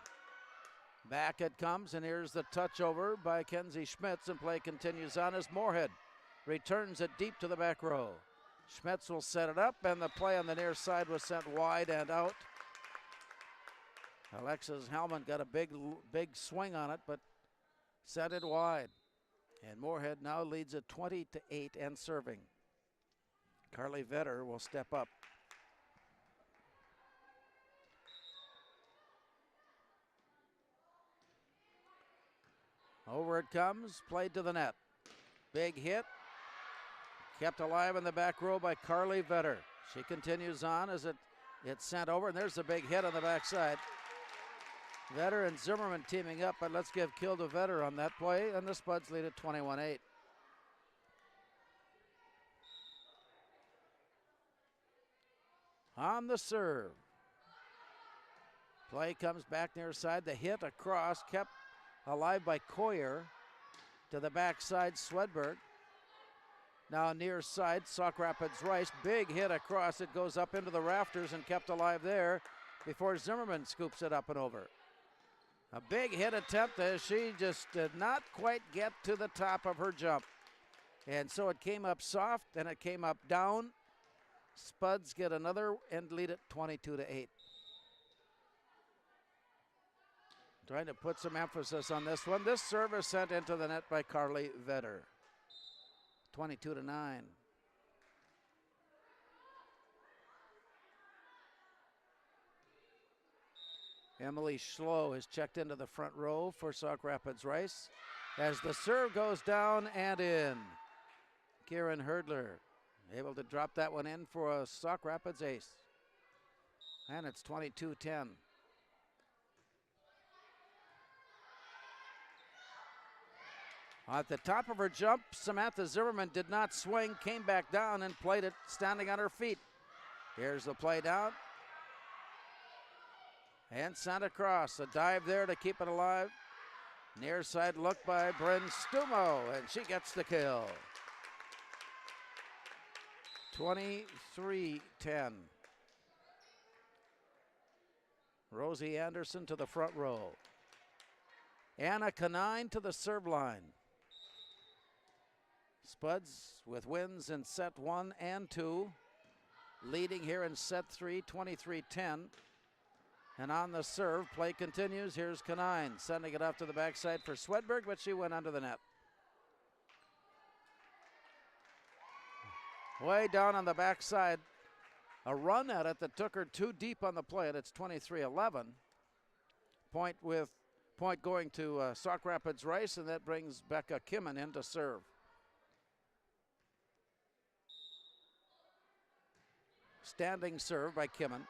Back it comes, and here's the touch over by Kenzie Schmitz, and play continues on as Moorhead returns it deep to the back row. Schmitz will set it up, and the play on the near side was sent wide and out. Alexis Hellman got a big swing on it, but set it wide. And Moorhead now leads it 20-8 and serving. Carly Vetter will step up. Over it comes, played to the net. Big hit. Kept alive in the back row by Carly Vetter. She continues on as it's sent over, and there's a big hit on the backside. Vetter and Zimmerman teaming up, but let's give kill to Vetter on that play, and the Spuds lead at 21-8. On the serve. Play comes back near side. The hit across, kept alive by Coyer. To the backside, Swedberg. Now near side, Sauk Rapids Rice. Big hit across. It goes up into the rafters and kept alive there before Zimmerman scoops it up and over. A big hit attempt as she just did not quite get to the top of her jump. And so it came up soft and it came up down. Spuds get another and lead it 22-8. Trying to put some emphasis on this one. This service sent into the net by Carly Vetter. 22-9. Emily Schlow has checked into the front row for Sauk Rapids Rice as the serve goes down and in. Kieran Herdler able to drop that one in for a Sauk Rapids ace. And it's 22-10. At the top of her jump, Samantha Zimmerman did not swing, came back down and played it standing on her feet. Here's the play down. And sent across. A dive there to keep it alive. Near side look by Bryn Stumo, and she gets the kill. 23-10. Rosie Anderson to the front row. Anna Canine to the serve line. Spuds with wins in set 1 and 2. Leading here in set 3, 23-10. And on the serve, play continues. Here's Canine sending it off to the backside for Swedberg, but she went under the net. Way down on the backside. A run at it that took her too deep on the play, and it's 23-11. Point going to Sauk Rapids Rice, and that brings Becca Kimmen in to serve. Standing serve by Kimmen.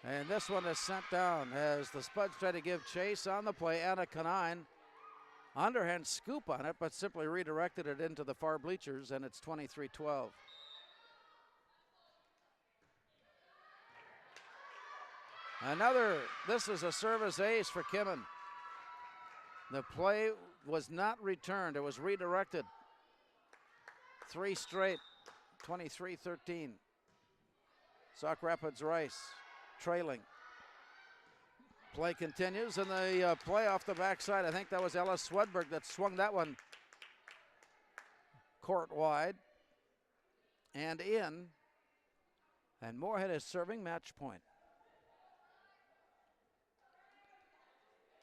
And this one is sent down as the Spuds try to give chase on the play. Anna Canine, underhand scoop on it, but simply redirected it into the far bleachers, and it's 23-12. This is a service ace for Kimmen. The play was not returned, it was redirected. 3 straight, 23-13. Sauk Rapids Rice trailing. Play continues, and the play off the backside. I think that was Ella Swedberg that swung that one court wide and in. And Moorhead is serving match point.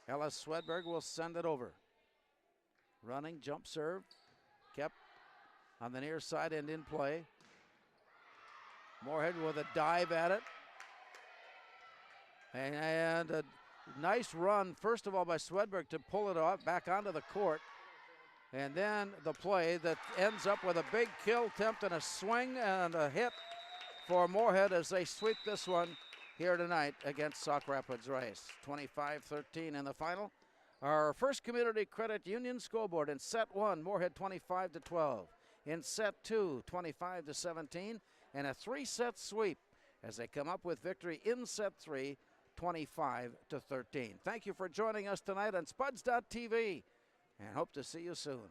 Ella Swedberg will send it over. Running jump serve, kept on the near side and in play. Moorhead with a dive at it. And a nice run, first of all, by Swedberg to pull it off back onto the court. And then the play that ends up with a big kill attempt and a swing and a hit for Moorhead as they sweep this one here tonight against Sauk Rapids Rice. 25-13 in the final. Our First Community Credit Union scoreboard in set 1, Moorhead 25-12. In set 2, 25-17, and a 3-set sweep as they come up with victory in set 3, 25-13. Thank you for joining us tonight on Spuds.tv, and hope to see you soon.